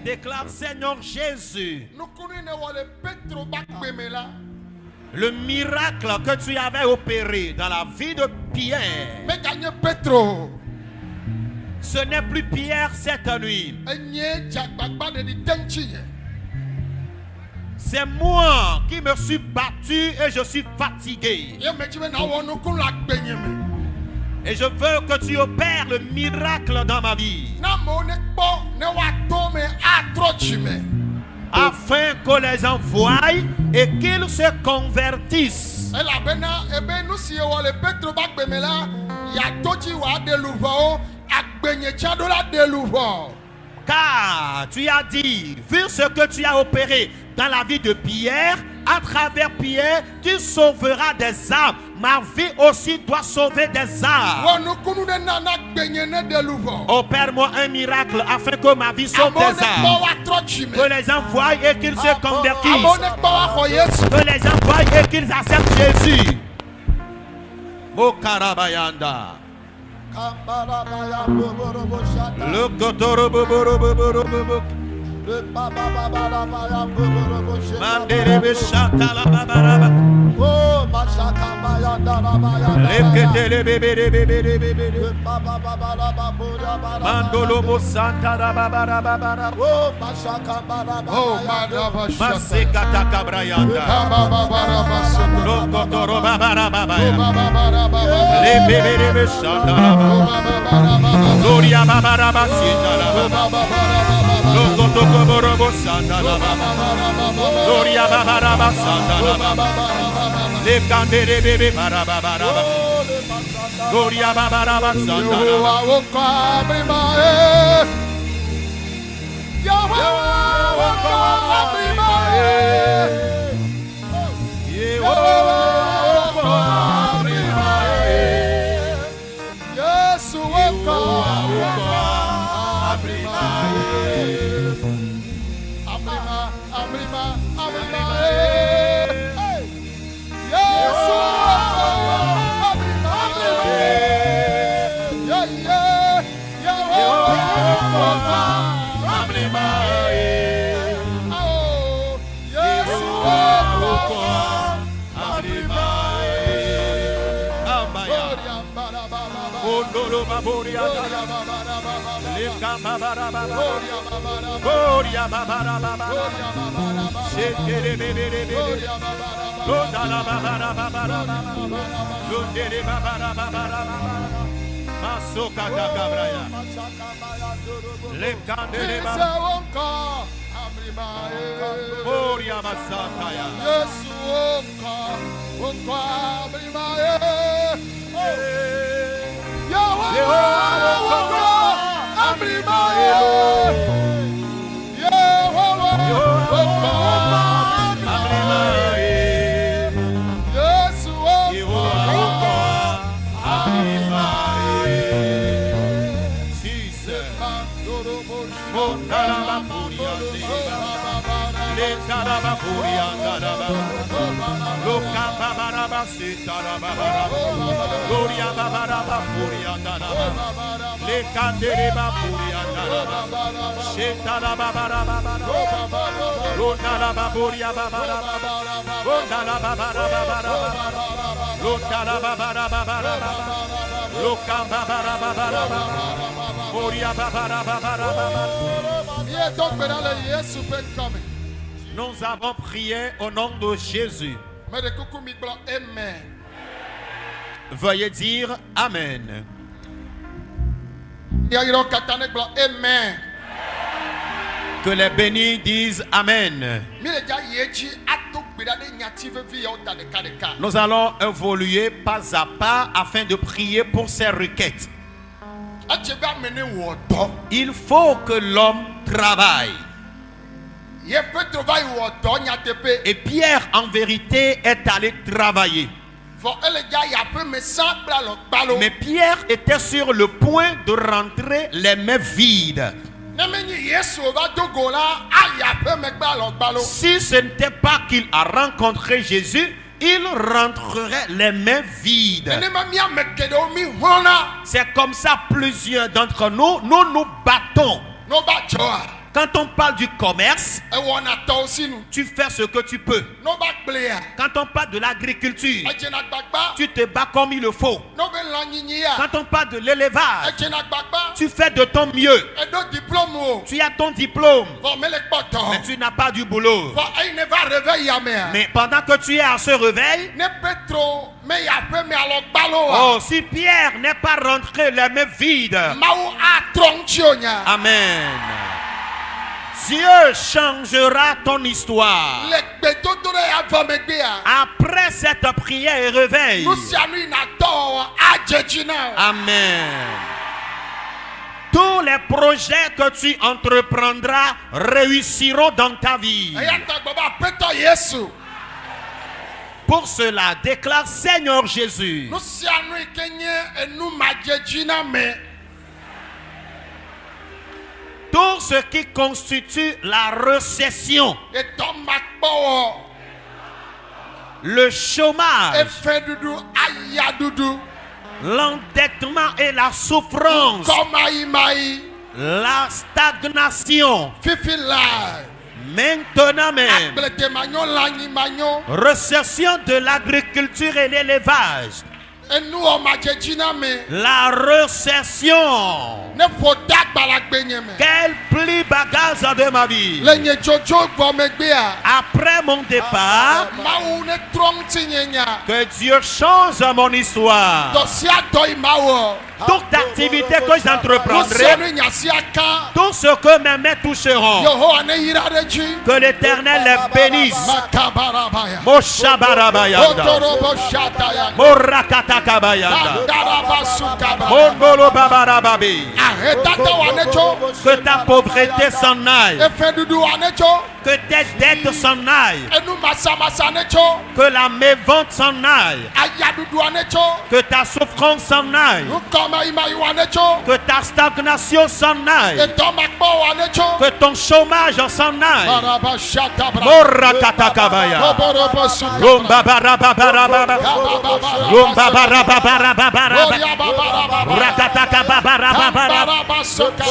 Déclare, Seigneur Jésus, le miracle que tu avais opéré dans la vie de Pierre, ce n'est plus Pierre cette nuit. C'est moi qui me suis battu et je suis fatigué. Et je veux que tu opères le miracle dans ma vie. Afin que les gens voient et qu'ils se convertissent. Car tu as dit, vu ce que tu as opéré dans la vie de Pierre, à travers Pierre, tu sauveras des âmes. Ma vie aussi doit sauver des âmes. Opère-moi un miracle afin que ma vie sauve des âmes. Que les gens voient et qu'ils se convertissent. Que les gens voient et qu'ils acceptent Jésus. Mokarabayanda. Le Kotoroboboroboborobobo. Manderebe Shatala Babaraba. Oh, Mandolobo Santa Babaraba. Oh, Masekata Kabrayanda. Lokotoro Babaraba. Lebebe Shatala. Gloria Babaraba Sindala. Lokotoko Borobo Sandala. Gloria Babaraba Sandala. Le Candere Bebe Barabara. Gloria Babaraba Sandala. Gloria Babaraba Puriandana. Le Candereba Puriandana. Shetana Babaraba. Londala Baburia Babaraba. Londala Babaraba. Londala Babaraba. Loka Babaraba. Puria Babaraba. Nous avons prié au nom de Jésus. Veuillez dire Amen. Que les bénis disent Amen. Nous allons évoluer pas à pas afin de prier pour ces requêtes. Il faut que l'homme travaille. Et Pierre, en vérité, est allé travailler. Mais Pierre était sur le point de rentrer les mains vides. Si ce n'était pas qu'il a rencontré Jésus, il rentrerait les mains vides. C'est comme ça plusieurs d'entre nous, nous battons. Quand on parle du commerce, tu fais ce que tu peux. Quand on parle de l'agriculture, tu te bats comme il le faut. Quand on parle de l'élevage, tu fais de ton mieux. Tu as ton diplôme. Mais tu n'as pas du boulot. Mais pendant que tu es à ce réveil, oh, si Pierre n'est pas rentré les mains vides, amen. Dieu changera ton histoire. Après cette prière et réveil. Amen. Tous les projets que tu entreprendras réussiront dans ta vie. Pour cela, déclare Seigneur Jésus. Tout ce qui constitue la récession, le chômage, l'endettement et la souffrance, la stagnation, maintenant même, récession de l'agriculture et l'élevage, la récession. Quel pli bagage de ma vie. Après mon départ, que Dieu change mon histoire. Toute activité que j'entreprendrai, tout ce que mes mains toucheront, que l'Éternel les bénisse. Moshabarabayanda, Morakatakabayanda, Mongolo Babarababi. Que ta pauvreté s'en aille. Que tes dettes s'en aillent. Que la mévente s'en aille. Que ta souffrance s'en aille. Que ta stagnation s'en aille. Que ton chômage s'en aille. Morakatakabaya. Lombabarababarababa. Lombabarababarababa. Rakatakababarababa.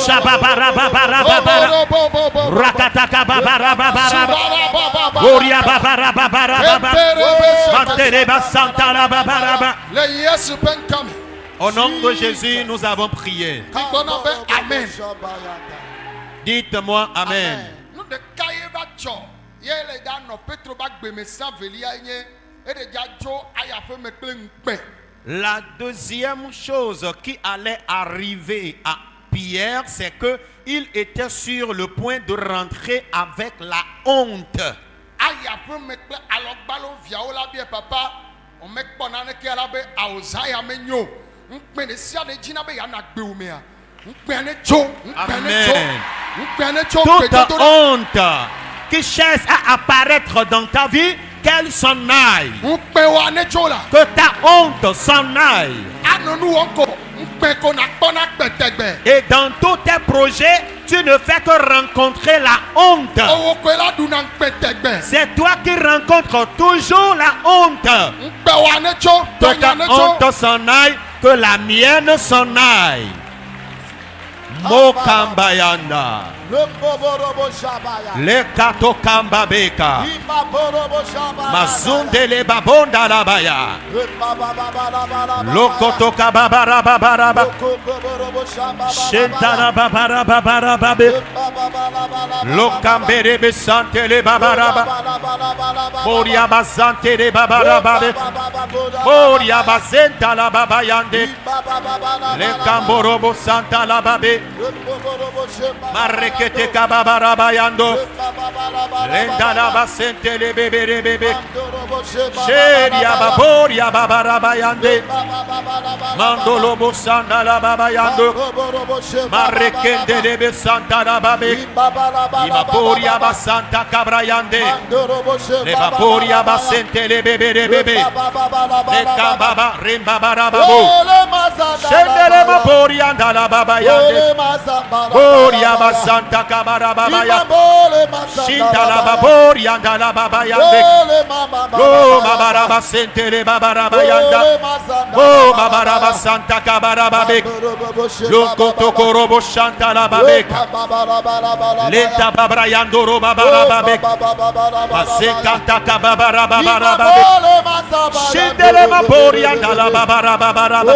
Shababarababarababa. Rakatakababarababa. Goria babarababarababa. Mantereba santala babaraba. Au nom de Jésus, nous avons prié. Amen. Dites-moi Amen. La deuxième chose qui allait arriver à Pierre, c'est que il était sur le point de rentrer avec la honte. Amen. Toute honte qui cherche à apparaître dans ta vie, qu'elle s'en aille. Que ta honte s'en aille. Et dans tous tes projets, tu ne fais que rencontrer la honte. C'est toi qui rencontres toujours la honte. Que ta honte s'en aille, que la mienne s'en aille. Mokambayanda. Le kato kambabeka. Mazunde le babonda la baya. Lokoto kababara babaraba. Shentana babara babarababe. Lokambere besante le babaraba. Moria basante le babarababe. Moria basenta la babayande. Le kamborobo santa la babe. Marrekete kababarabayando. Lendala basente le bebe bebe. Sheria baboria babarabayande. Mandolo bosanda la babayando. Marrekende de besanta la babe. Imaporia basanta kabrayande. Le baboria basente le bebe bebe. Le kababa rimbabarababu. Shendele baboria andala babayande. Boria basanta kabarababaya. Shindala baboria andala babayande. Lo mabaraba sentere babarabayanda. Lo mabaraba santa kabarababe. Lo kotokorobo shanta la babeka. Lenta babrayando ro babarababe. Masekanta kabarababarababe. Shindele baboria andala babarababe.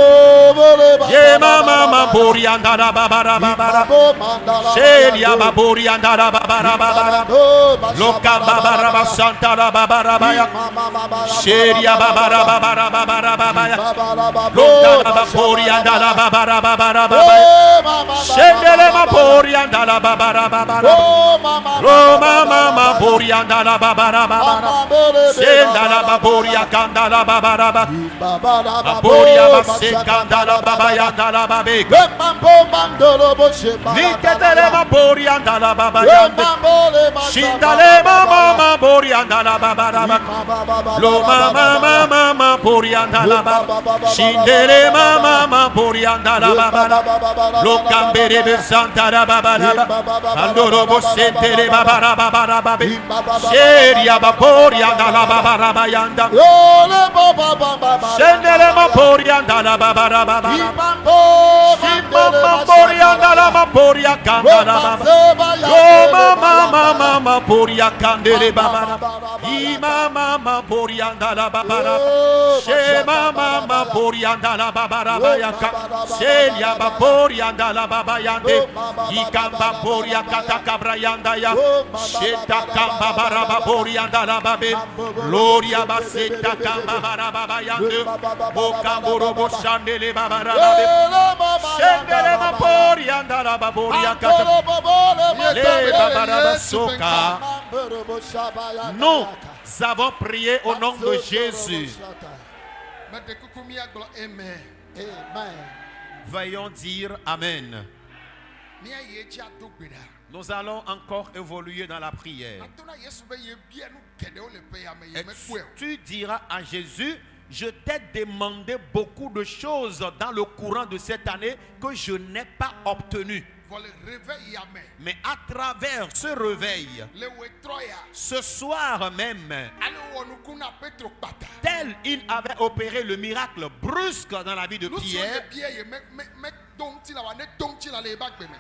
Ye mama babori andara babara babara. Sheria babori andara babara babara. Loka babara basantara babara baya. Sheria babara babara babara babaya. Loka babori andara babara babara babaya. Shendele babori andara babara babara. Roma mama bori andara babara babara. Shendala babori akandara babara babara. Baboria basekandara babaya andara babe. Niketele babori andara babaya. Shindale mama bori andara babara babara. Lo mama bori andara babara. Shindele mama bori andara babara. Lo kambere besantara babara. Andoro bosentele babara babara babe. Sheria babori andara babara bayanda. Shendele babori andara babara babara. Shimama bori andara babori akandara babara. Lo mama bori akandere babara. Imama bori andara babara. Shema mama bori andara babara bayaka. Shelia babori andara babayande. Ikamba bori akata kabrayanda ya. Sheta kamba baraba bori andara babe. Gloria baseta kamba baraba bayande. Bokamboro boshandele babara babe. Shendele babori andara babori akata. Le babara basoka. Nous avons prié au nom de Jésus. Veuillons dire Amen. Nous allons encore évoluer dans la prière. Et tu diras à Jésus, je t'ai demandé beaucoup de choses dans le courant de cette année que je n'ai pas obtenues. Mais à travers ce réveil, ce soir même, tel il avait opéré le miracle brusque dans la vie de Pierre,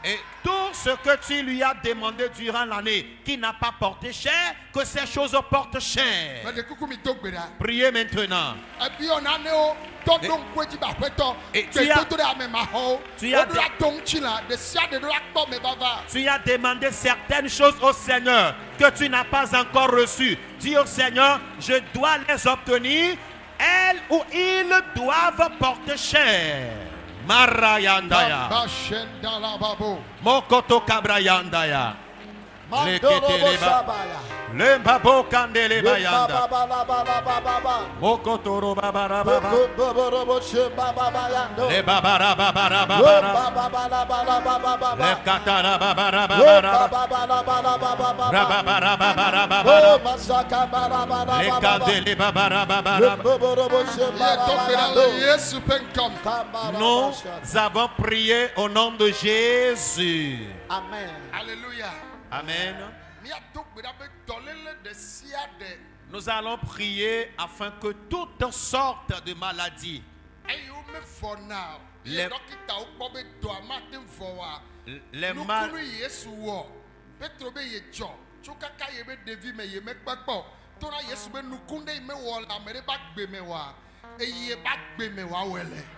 et tout ce que tu lui as demandé durant l'année qui n'a pas porté cher, que ces choses portent cher. Priez maintenant. Et tu as demandé certaines choses au Seigneur que tu n'as pas encore reçues. Dis au Seigneur, je dois les obtenir. Elles ou ils doivent porter cher. Marayandaya. Mokoto kabrayandaya. Le babo kandele bayanda. Mokoto robabara baba. Le babara babara babara. Le katara babara babara. Rababara babara babara. Le kandele babara babara. Nous avons prié au nom de Jésus. Amen. Alléluia. Amen. Nous allons prier afin que toutes sortes de maladies, les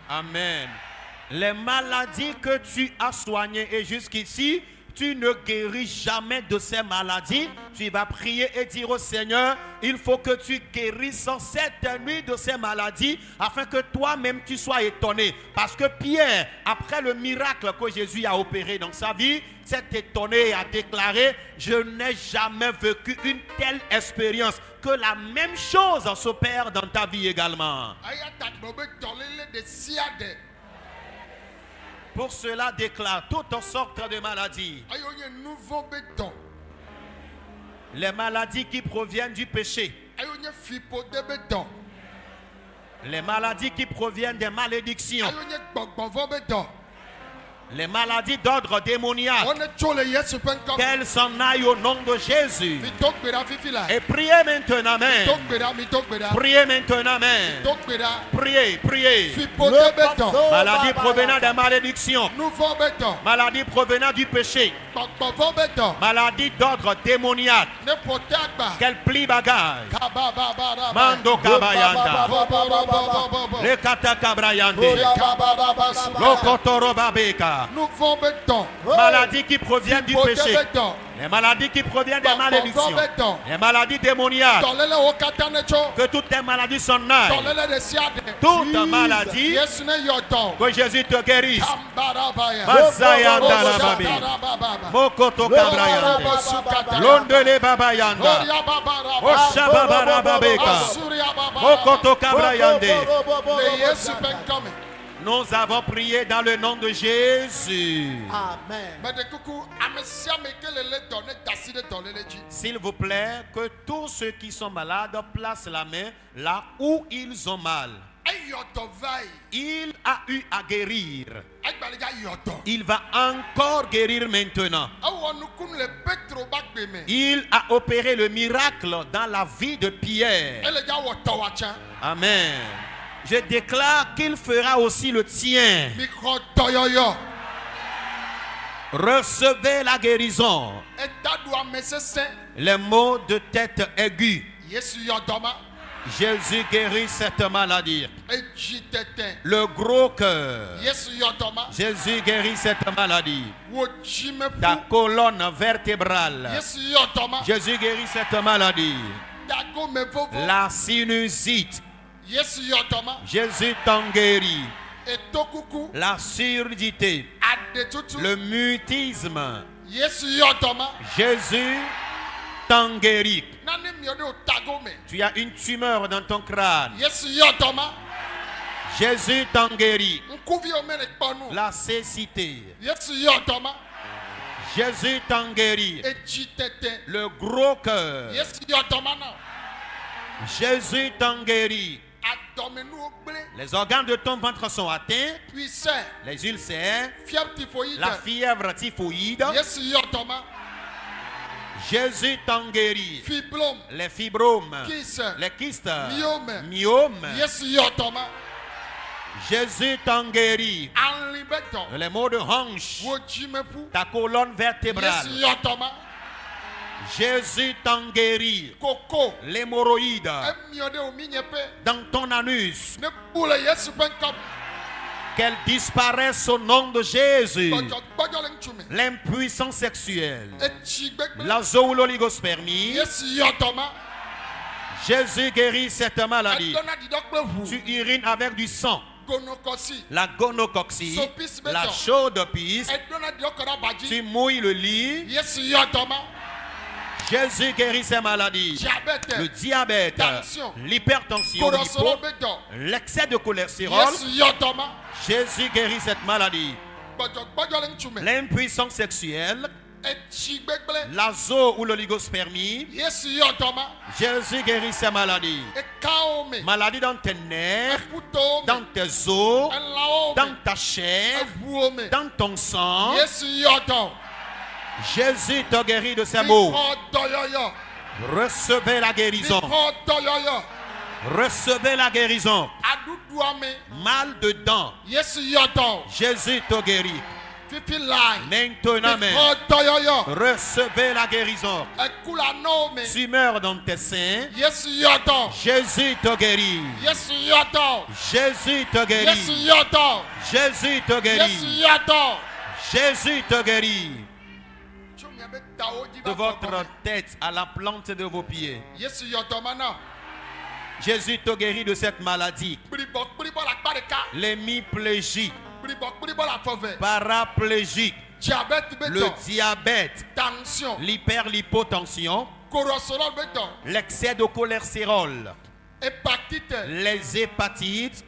Amen. Les maladies que tu as soignées et jusqu'ici, tu ne guéris jamais de ces maladies. Tu vas prier et dire au Seigneur, il faut que tu guérisses cette nuit de ces maladies afin que toi-même tu sois étonné. Parce que Pierre, après le miracle que Jésus a opéré dans sa vie, s'est étonné et a déclaré, je n'ai jamais vécu une telle expérience. Que la même chose s'opère dans ta vie également. Pour cela, déclare toutes sortes de maladies. Les maladies qui proviennent du péché. Les maladies qui proviennent des malédictions. Les maladies d'ordre démoniaque, qu'elles s'en aillent au nom de Jésus. Et priez maintenant, amen. Priez maintenant, amen. Priez, priez. Maladie provenant de malédiction. Maladie provenant du péché. Maladie d'ordre démoniaque. Qu'elle plie bagage. Mando kabayanda. Le kata kabrayande. Lokotoro babeka. Maladie qui provient du péché. Les maladies qui proviennent des malédictions. Les maladies démoniaques. Que toutes tes maladies s'en aillent. Toute maladie. Que Jésus te guérisse. Masayanda la babi. Mokoto kabrayande. Londele babayanda. Oshababara babeka. Mokoto kabrayande. Nous avons prié dans le nom de Jésus. Amen. S'il vous plaît, que tous ceux qui sont malades placent la main là où ils ont mal. Il a eu à guérir. Il va encore guérir maintenant. Il a opéré le miracle dans la vie de Pierre. Amen. Je déclare qu'il fera aussi le tien. Recevez la guérison. Les maux de tête aigus. Jésus guérit cette maladie. Le gros cœur. Jésus guérit cette maladie. Ta colonne vertébrale. Jésus guérit cette maladie. La sinusite. Jésus t'en guérit. La surdité. Le mutisme. Jésus t'en guérit. Tu as une tumeur dans ton crâne. Jésus t'en guérit. La cécité. Jésus t'en guérit. Le gros cœur. Jésus t'en guérit. Les organes de ton ventre sont atteints. Les ulcères. La fièvre typhoïde. Jésus t'en guérit. Les fibromes. Les kystes. Myomes. Jésus t'en guérit. Les maux de hanche. Ta colonne vertébrale. Jésus t'en guérit. L'hémorroïde dans ton anus. Qu'elle disparaisse au nom de Jésus. L'impuissance sexuelle. La zoologospermie. Jésus guérit cette maladie. Tu urines avec du sang. La gonococcie. La chaude pisse. Tu mouilles le lit. Jésus guérit ces maladies. Le diabète, l'hypertension, l'excès de cholestérol. Jésus guérit cette maladie. L'impuissance sexuelle, la zo ou l'oligospermie. Jésus guérit ces maladies. Maladies dans tes nerfs, dans tes os, dans ta chair, dans ton sang. Jésus te guérit de ces maux. Recevez la guérison. Recevez la guérison. Mal de dents. Jésus te guérit. Maintenant, recevez la guérison. Tumeur dans tes seins. Jésus te guérit. Jésus te guérit. Jésus te guérit. Jésus te guérit. De votre tête à la plante de vos pieds. Jésus te guérit de cette maladie. L'hémiplégie, paraplégique, le diabète, l'hyperlipotension, l'excès de cholestérol, les hépatites,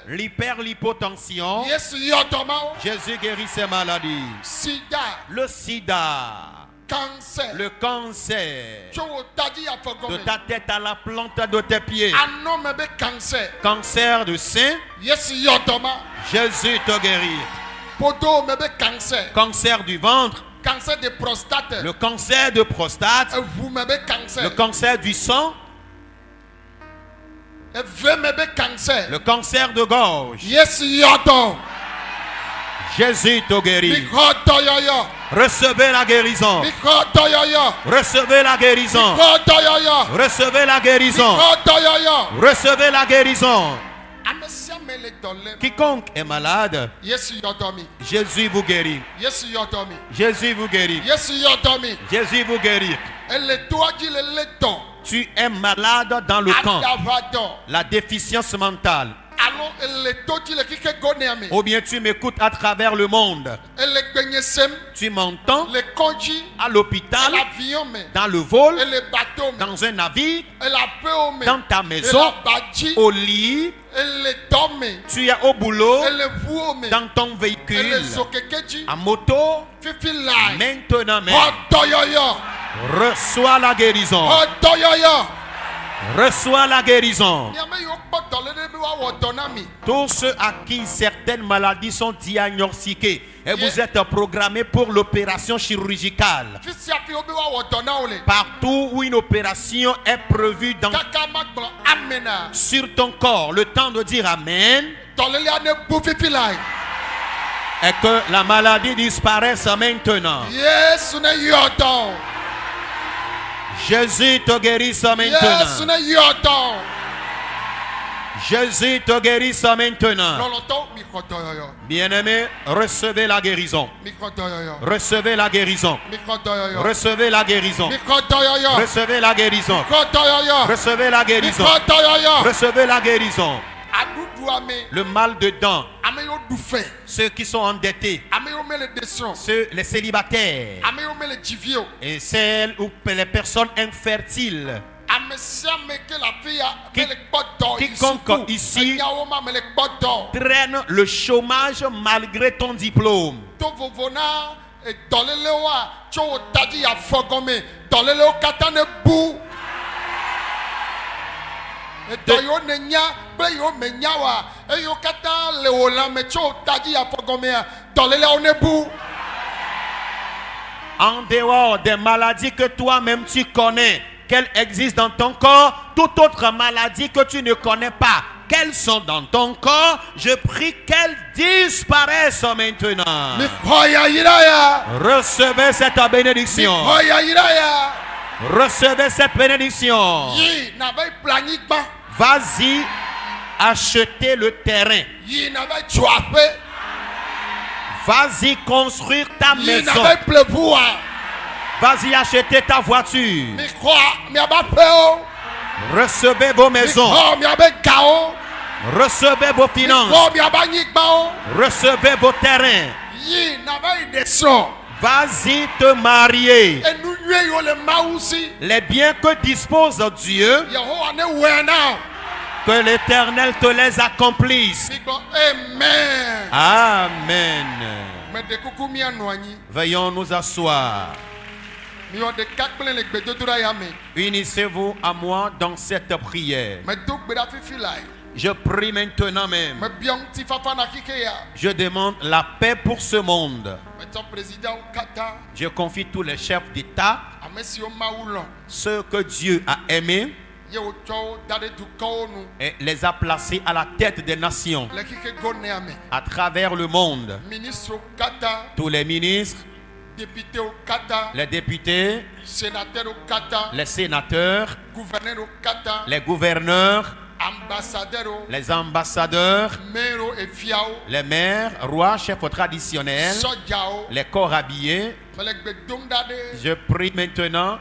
l'hyperlipotension. Jésus guérit ces maladies. Le sida, cancer. Le cancer. De ta tête à la plante de tes pieds. Cancer. Cancer de sein. Jésus te guérit. Cancer. Cancer du ventre. Cancer de prostate. Le cancer de prostate. Le cancer du sang. Le cancer de gorge. Jésus te guérit. Recevez la guérison. Recevez la guérison. Recevez la guérison. Recevez la guérison. Quiconque est malade, Jésus vous guérit. Jésus vous guérit. Jésus vous guérit. Tu es malade dans le camp. La déficience mentale. Ou bien tu m'écoutes à travers le monde. Tu m'entends à l'hôpital, dans le vol, dans un navire, dans ta maison, au lit. Tu es au boulot, dans ton véhicule, en moto. Maintenant même, reçois la guérison. Reçois la guérison. Tous ceux à qui certaines maladies sont diagnostiquées et vous êtes programmés pour l'opération chirurgicale. Partout où une opération est prévue sur ton corps, le temps de dire Amen. Et que la maladie disparaisse maintenant. Jésus te guérisse maintenant. Jésus te guérisse maintenant. Bien-aimé, recevez la guérison. Recevez la guérison. Recevez la guérison. Recevez la guérison. Recevez la guérison. Recevez la guérison. Le mal de dents. Ceux qui sont endettés. Les célibataires. Et celles ou les personnes infertiles. Quiconque ici traîne le chômage malgré ton diplôme. En dehors des maladies que toi-même tu connais, qu'elles existent dans ton corps, toute autre maladie que tu ne connais pas, qu'elles sont dans ton corps, je prie qu'elles disparaissent maintenant. Recevez cette bénédiction. Recevez cette bénédiction. Vas-y acheter le terrain. Vas-y construire ta maison. Vas-y acheter ta voiture. Recevez vos maisons. Recevez vos finances. Recevez vos terrains. Vas-y te marier. Les biens que dispose Dieu, que l'Éternel te les accomplisse. Amen. Veuillons nous asseoir. Unissez-vous à moi dans cette prière. Je prie maintenant même. Je demande la paix pour ce monde. Je confie tous les chefs d'État, ceux que Dieu a aimés et les a placés à la tête des nations à travers le monde. Tous les ministres, les députés, les sénateurs, les gouverneurs, les ambassadeurs, les maires, rois, chefs traditionnels, les corps habillés. Je prie maintenant.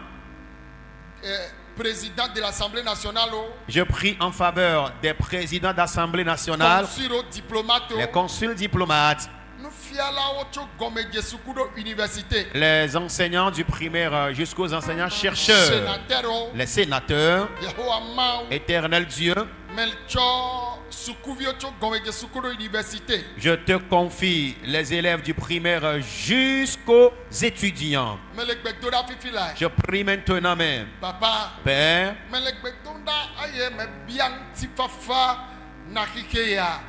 Président de l'Assemblée nationale. Je prie en faveur des présidents d'Assemblée nationale, les consuls diplomates, les enseignants du primaire jusqu'aux enseignants chercheurs, les sénateurs. Éternel Dieu, Je te confie les élèves du primaire jusqu'aux étudiants. Je prie maintenant même. Papa, Père,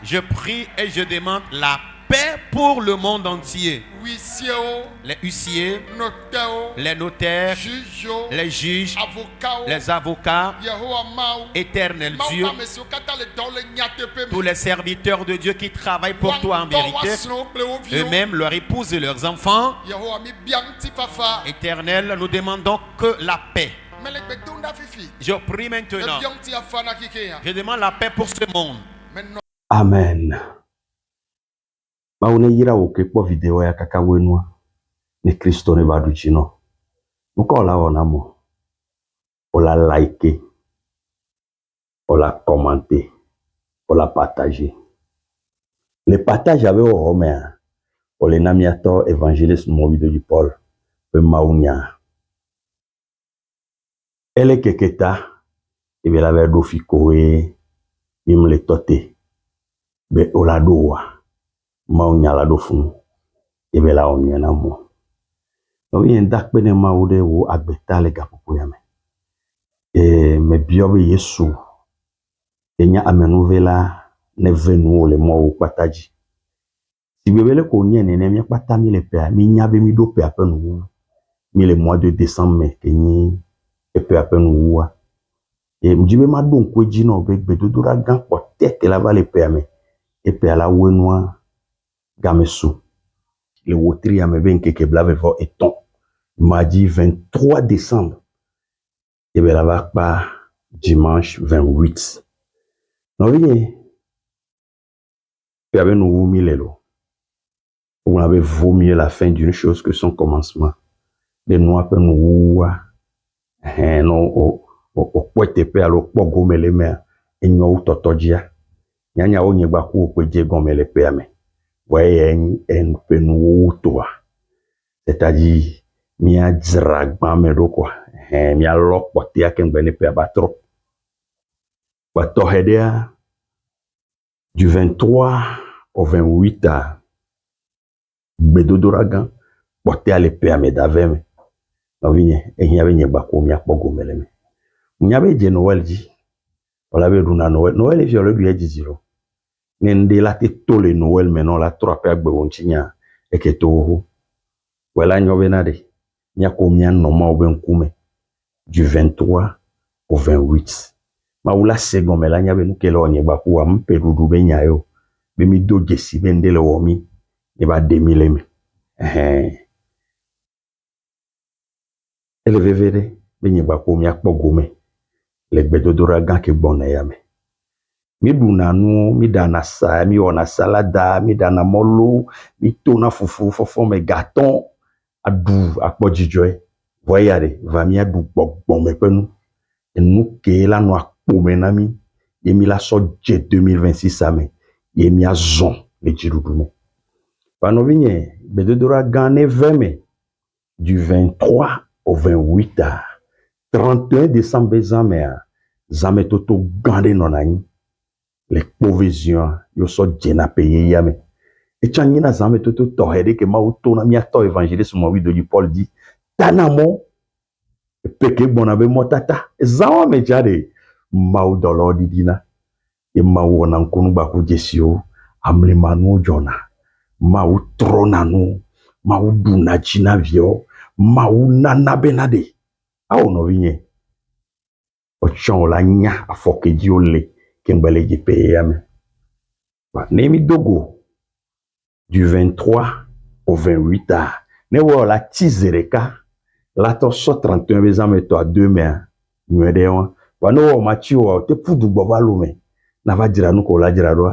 je prie et je demande la paix pour le monde entier. Les huissiers, les notaires, les juges, les avocats, éternel Dieu, tous les serviteurs de Dieu qui travaillent pour toi en vérité, eux-mêmes, leurs épouses et leurs enfants. Éternel, nous demandons que la paix. Je prie maintenant. Je demande la paix pour ce monde. Amen. Maune yira oke po video ya kaka wenua ni Kristo ne baduchino. Nuko la onamo. Ola like. Ola commenter. Ola partager. Le partage avec au Romain. Ole namiato évangéliste mobile du Paul. Pe maunya. Ele keketa. Ebe la verdo fikoe. Mim le tote. Be ola doa. Maunya la do fun ebe la onye na mo no yen dak bene maude wo agbeta le gapopo ya me biobe Yesu enya amenuvela ne venu le mo pataji si bebele ko nye ne mi pata mi le pe mi nya be mi do pe apenu mi le mois de décembre me kenyi e pe apenu wa mjibe ma don ko ji no be gbedodura gan po tete la va le pe ame e pe ala wenua Gamesu, le wotri à me que blave vo eton. Mardi 23 décembre. Et bien là pas dimanche 28. Non, oui. Et avec nous, milelo. On avait vaut mieux la fin d'une chose que son commencement. Les noirs peuvent nous, non, au poète pe alo pogo mele me, et nous totodia. Nyanya o nyebaku o kweje gomele pe ame. Ouais, en penoutoa. C'est-à-dire, mia dragma medo quoi. Mia lok potia ken bene pe abatro. Bato hedea du 23 au 28 à Bedo d'ouragan, potia le pe ame daveme. Non vigne, et y avait nyebako mia pogo meleme. Nyabe je Noël dit. On l'avait duna Noël. Noël est violé du ediziro. Nende la te tole Noël maintenant la trois pe agbe wonchinya eketo wela nyobenade nya komia noma obenkume du 23 au 28 maula segon la nya benu kele onye gba ku am pedudu be nya yo be mi do gesi bendele womi e ba 2000 ele vevere be nya gba ku mi akpogome le gbedodora gan ke gbona ya me mi dunanu mi dana sa mi ona salada mi dana molo mi tona fufu fofo me gâton adu akpojijoe voyare va mi adu gbogbo me penu enu ke la no akpo me na mi ye mi la so je 2026 ame ye mi azon le jirudume pano vinye bedodora gane veme du 23 au 28 à 31 décembre zame toto gande nonani les provisions yo so djena payer yame et changina zame toto tohede ke ma auto na mi ato évangéliste mo wi de Paul dit tanamo peke bonabe motata zawa me jade ma udolo didina e ma wona nkunu ba ku jesio amle manu jona ma utronanu ma uduna china vio ma unana benade awo no vinye o chon la nya afoke diole Kembele ji payame. Nemi dogo du 23 au 28 à ne wo la tizereka la to so 31 bezame to a 2 mai nwede won wa no wo machi wo te pudu gboba lume na va dira nu ko la dira do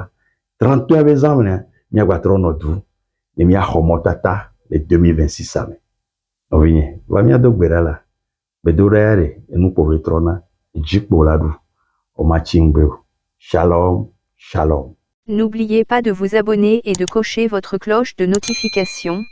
31 bezame ne nya gba tro no du ne mi a homotata le 2026 ame ovinye wa mi adogbera la bedorere enu po vetrona jikpo la du o machi ngbe. Shalom, shalom. N'oubliez pas de vous abonner et de cocher votre cloche de notification.